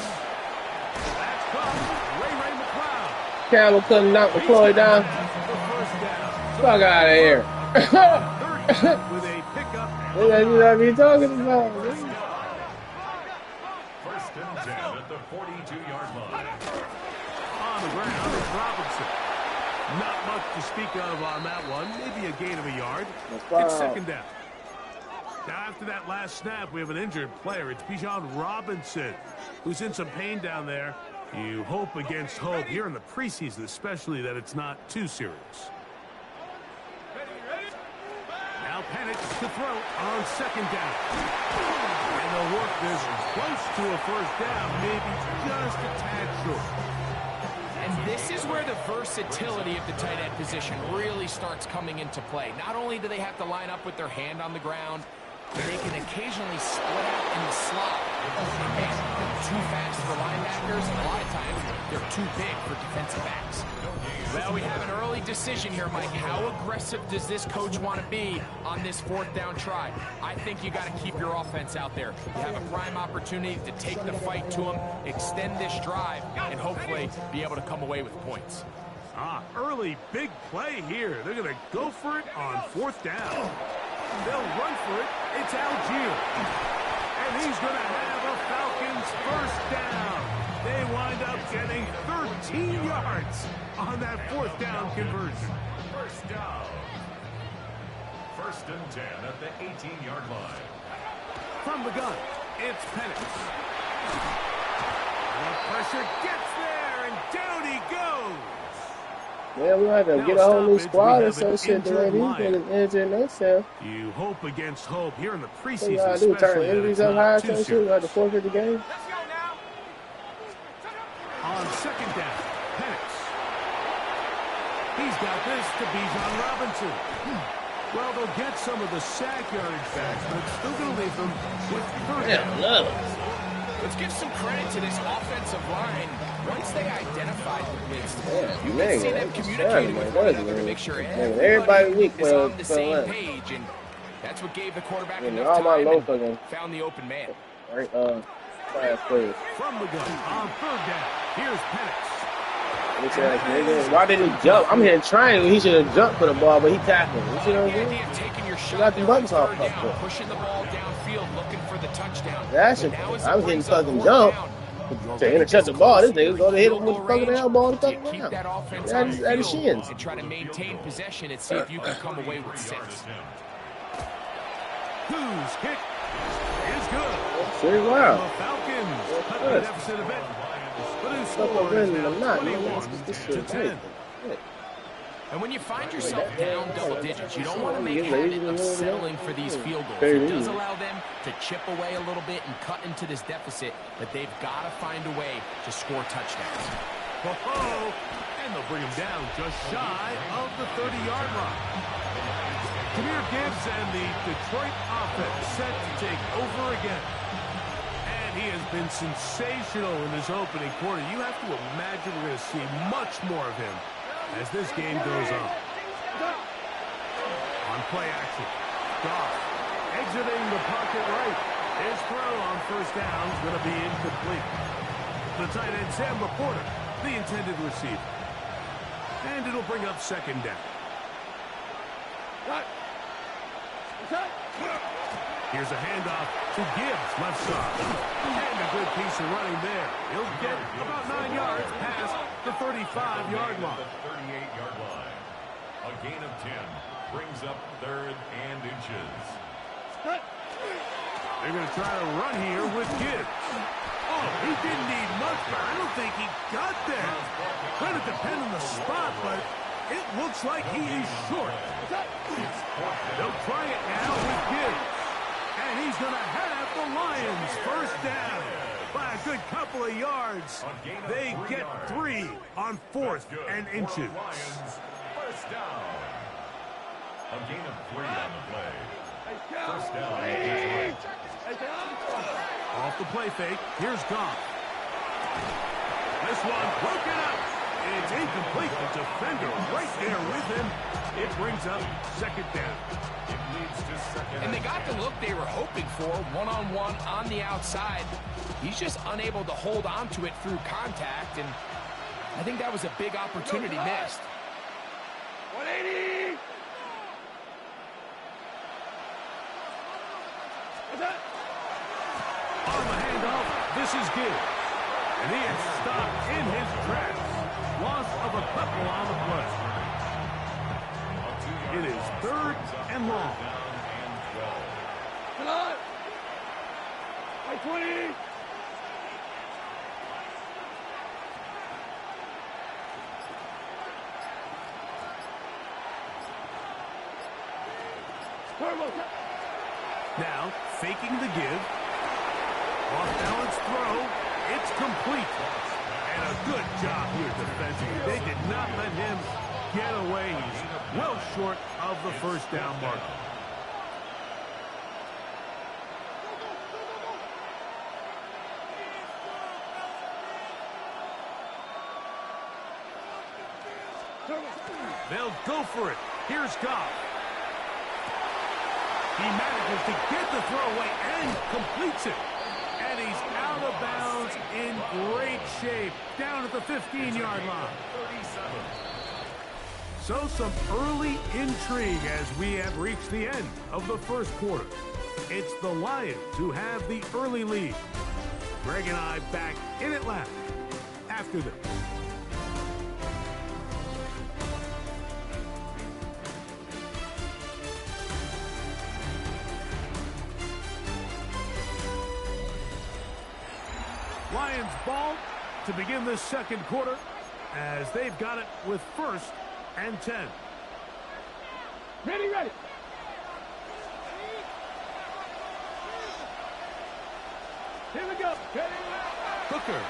O: That's caught. Ray McLeod.
H: Campbell couldn't knock McCloy down. Fuck out of here.
O: With a pickup.
H: What are you talking about?
F: 1st and 10 at the 42-yard line.
O: On the ground, it's Robinson. Not much to speak of on that one. Maybe a gain of a yard. It's 2nd down. Now, after that last snap, we have an injured player. It's Bijan Robinson, who's in some pain down there. You hope against hope here in the preseason, especially that it's not too serious. Now Penix to throw on second down. And they'll work this close to a first down, maybe just a tad short.
P: And this is where the versatility of the tight end position really starts coming into play. Not only do they have to line up with their hand on the ground, but they can occasionally split out in the slot. And they're too fast for linebackers, and a lot of times they're too big for defensive backs. Well, we have an early decision here, Mike. How aggressive does this coach want to be on this fourth down try? I think you got to keep your offense out there. You have a prime opportunity to take the fight to them, extend this drive, and hopefully be able to come away with points.
O: Early big play here. They're going to go for it on fourth down. They'll run for it. It's Algier. And he's going to have a Falcons first down. They wind up getting 13 yards on that fourth down conversion.
F: First down. First and 10 at the 18-yard line.
O: From the gun, it's Penix. The pressure gets there, and down he goes.
H: Yeah, we have to get a whole new squad or some shit the way these niggas injured themselves.
O: You hope against hope here in the preseason.
H: What you gotta do, turn injuries up high, some shit? We have to forfeit the game.
O: On second down, Penix. He's got this to Bijan Robinson. Well, they'll get some of the sack yardage back, but it's still going to leave them with third down.
P: Let's give some credit to this offensive line. Once they identified the blitz, you
H: man,
P: can see them communicating with one another to make sure
H: everybody
P: is on the same page, and that's what gave the quarterback enough time and found the open man.
H: Right, class players.
O: From the gun on third down, here's Penix.
H: Why didn't he jump? I'm hitting triangle. He should have jumped for the ball, but he tackled. You see what I'm saying?
P: You
H: got the buttons off.
P: Pushing the ball downfield, looking for the touchdown.
H: I was hitting fucking jump to intercept the ball. This nigga go to hit him with the fucking elbow and fucking
P: keep that offense
H: on the shins.
P: And try to maintain possession and see if you can come away with 6.
O: Whose kick is good.
H: Sure, wow.
O: The Falcons cut the deficit a bit. But who scores now 21-10.
P: And when you find yourself down double digits, you don't want to make a habit of settling for these field goals. It does allow them to chip away a little bit and cut into this deficit, but they've got to find a way to score touchdowns.
O: And they'll bring him down just shy of the 30-yard line. Jahmyr Gibbs and the Detroit offense set to take over again. And he has been sensational in this opening quarter. You have to imagine we're going to see much more of him as this game goes on. On play action, Goff exiting the pocket right. His throw on first down is going to be incomplete. The tight end, Sam Laporta, the intended receiver. And it'll bring up second down. Here's a handoff to Gibbs, left side. And a good piece of running there. He'll get about 9 yards past the 35-yard line.
F: The 38-yard line. A gain of 10 brings up third and inches.
O: They're going to try to run here with Gibbs. Oh, he didn't need much, but I don't think he got there. Going to depend on the spot, but it looks like he is short. They'll try it now with Gibbs. And he's going to have the Lions first down by a good couple of yards. They get 3 on fourth and inches.
F: First down. A gain of 3 on the play. First down.
O: Off the play fake. Here's Goff. This one broken up. It's incomplete. The defender right there with him. It brings up second down.
F: It leads to second.
P: And they got the look they were hoping for, one-on-one on the outside. He's just unable to hold on to it through contact, and I think that was a big opportunity missed.
E: 180!
O: On the handoff, this is Gibbs. And he is stopped in his tracks. Loss of a couple on the play. It is third and long.
E: Come on! 20!
O: Now, faking the give. Off-balance throw. It's complete. And a good job here defensively. They did not let him get away. He's well short of the first down marker. They'll go for it. Here's Goff. He manages to get the throw away and completes it. And he's out of bounds in great shape, down at the 15-yard line. So some early intrigue as we have reached the end of the first quarter. It's the Lions who have the early lead. Greg and I back in Atlanta after this. Lions ball to begin this second quarter as they've got it with 1st and 10.
E: Ready. Here we go.
O: Hooker.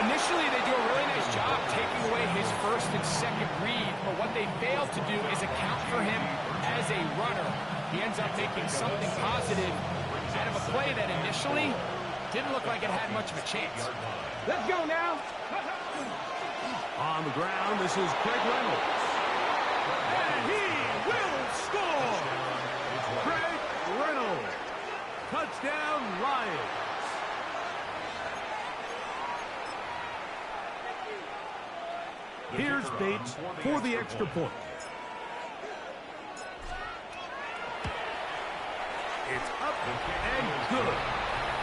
P: Initially, they do a really nice job taking away his first and second read, but what they fail to do is account for him as a runner. He ends up making something positive out of a play that initially didn't look like it had much of a chance.
E: Let's go now.
O: On the ground, this is Craig Reynolds. And he will score! Craig Reynolds. Touchdown, Lions. Here's Bates for the extra point. It's up and good.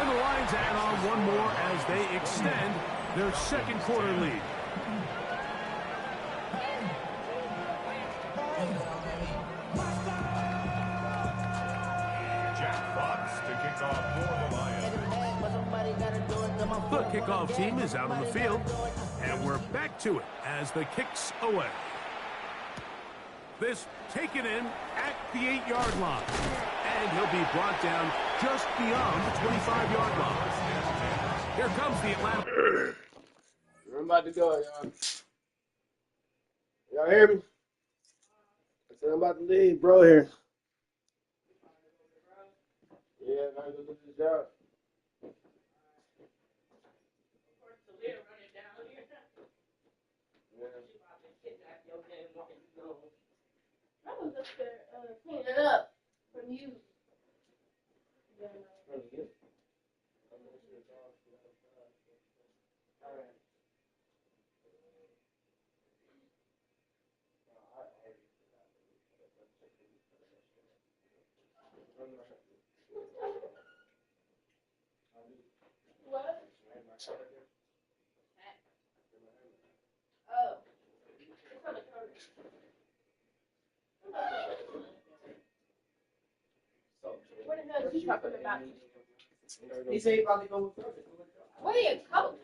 O: And the Lions add on one more as they extend their second quarter lead.
F: Jack Fox to kick off for the Lions.
O: The kickoff team is out on the field, and we're back to it as the kick's away. This taken in at the 8-yard line. And he'll be brought down just beyond the 25-yard line. Here comes the Atlanta.
H: I'm about to go, y'all. Y'all hear me? I said I'm about to leave, bro, here. Yeah, I gotta go do this job.
N: I was just cleaning it up from you. What? Oh. It's on the counter. What the hell is he talking about?
H: He said he probably go with Perfect.
N: What are you coach?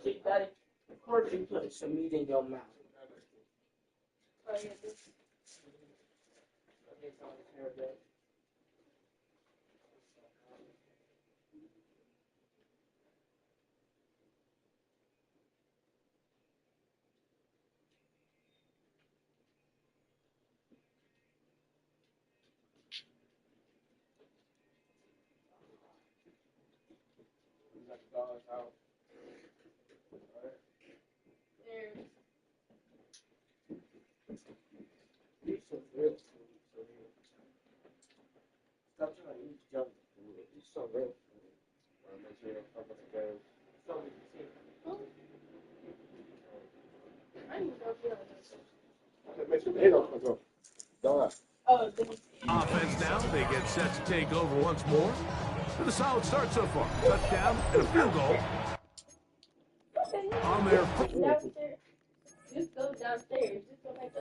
I: See, Daddy, of course you put some meat in your mouth.
N: Oh, yeah, this.
I: Stop trying to eat junk food. It's so real food. Make sure you don't fuck up the game. So we can see.
N: I need to go get it.
H: Make sure they don't fuck up. Don't.
N: Oh,
O: Offense now. They get set to take over once more. With a solid start so far. Touchdown and a field goal. On their...
N: Downstairs. Just go downstairs. Just go back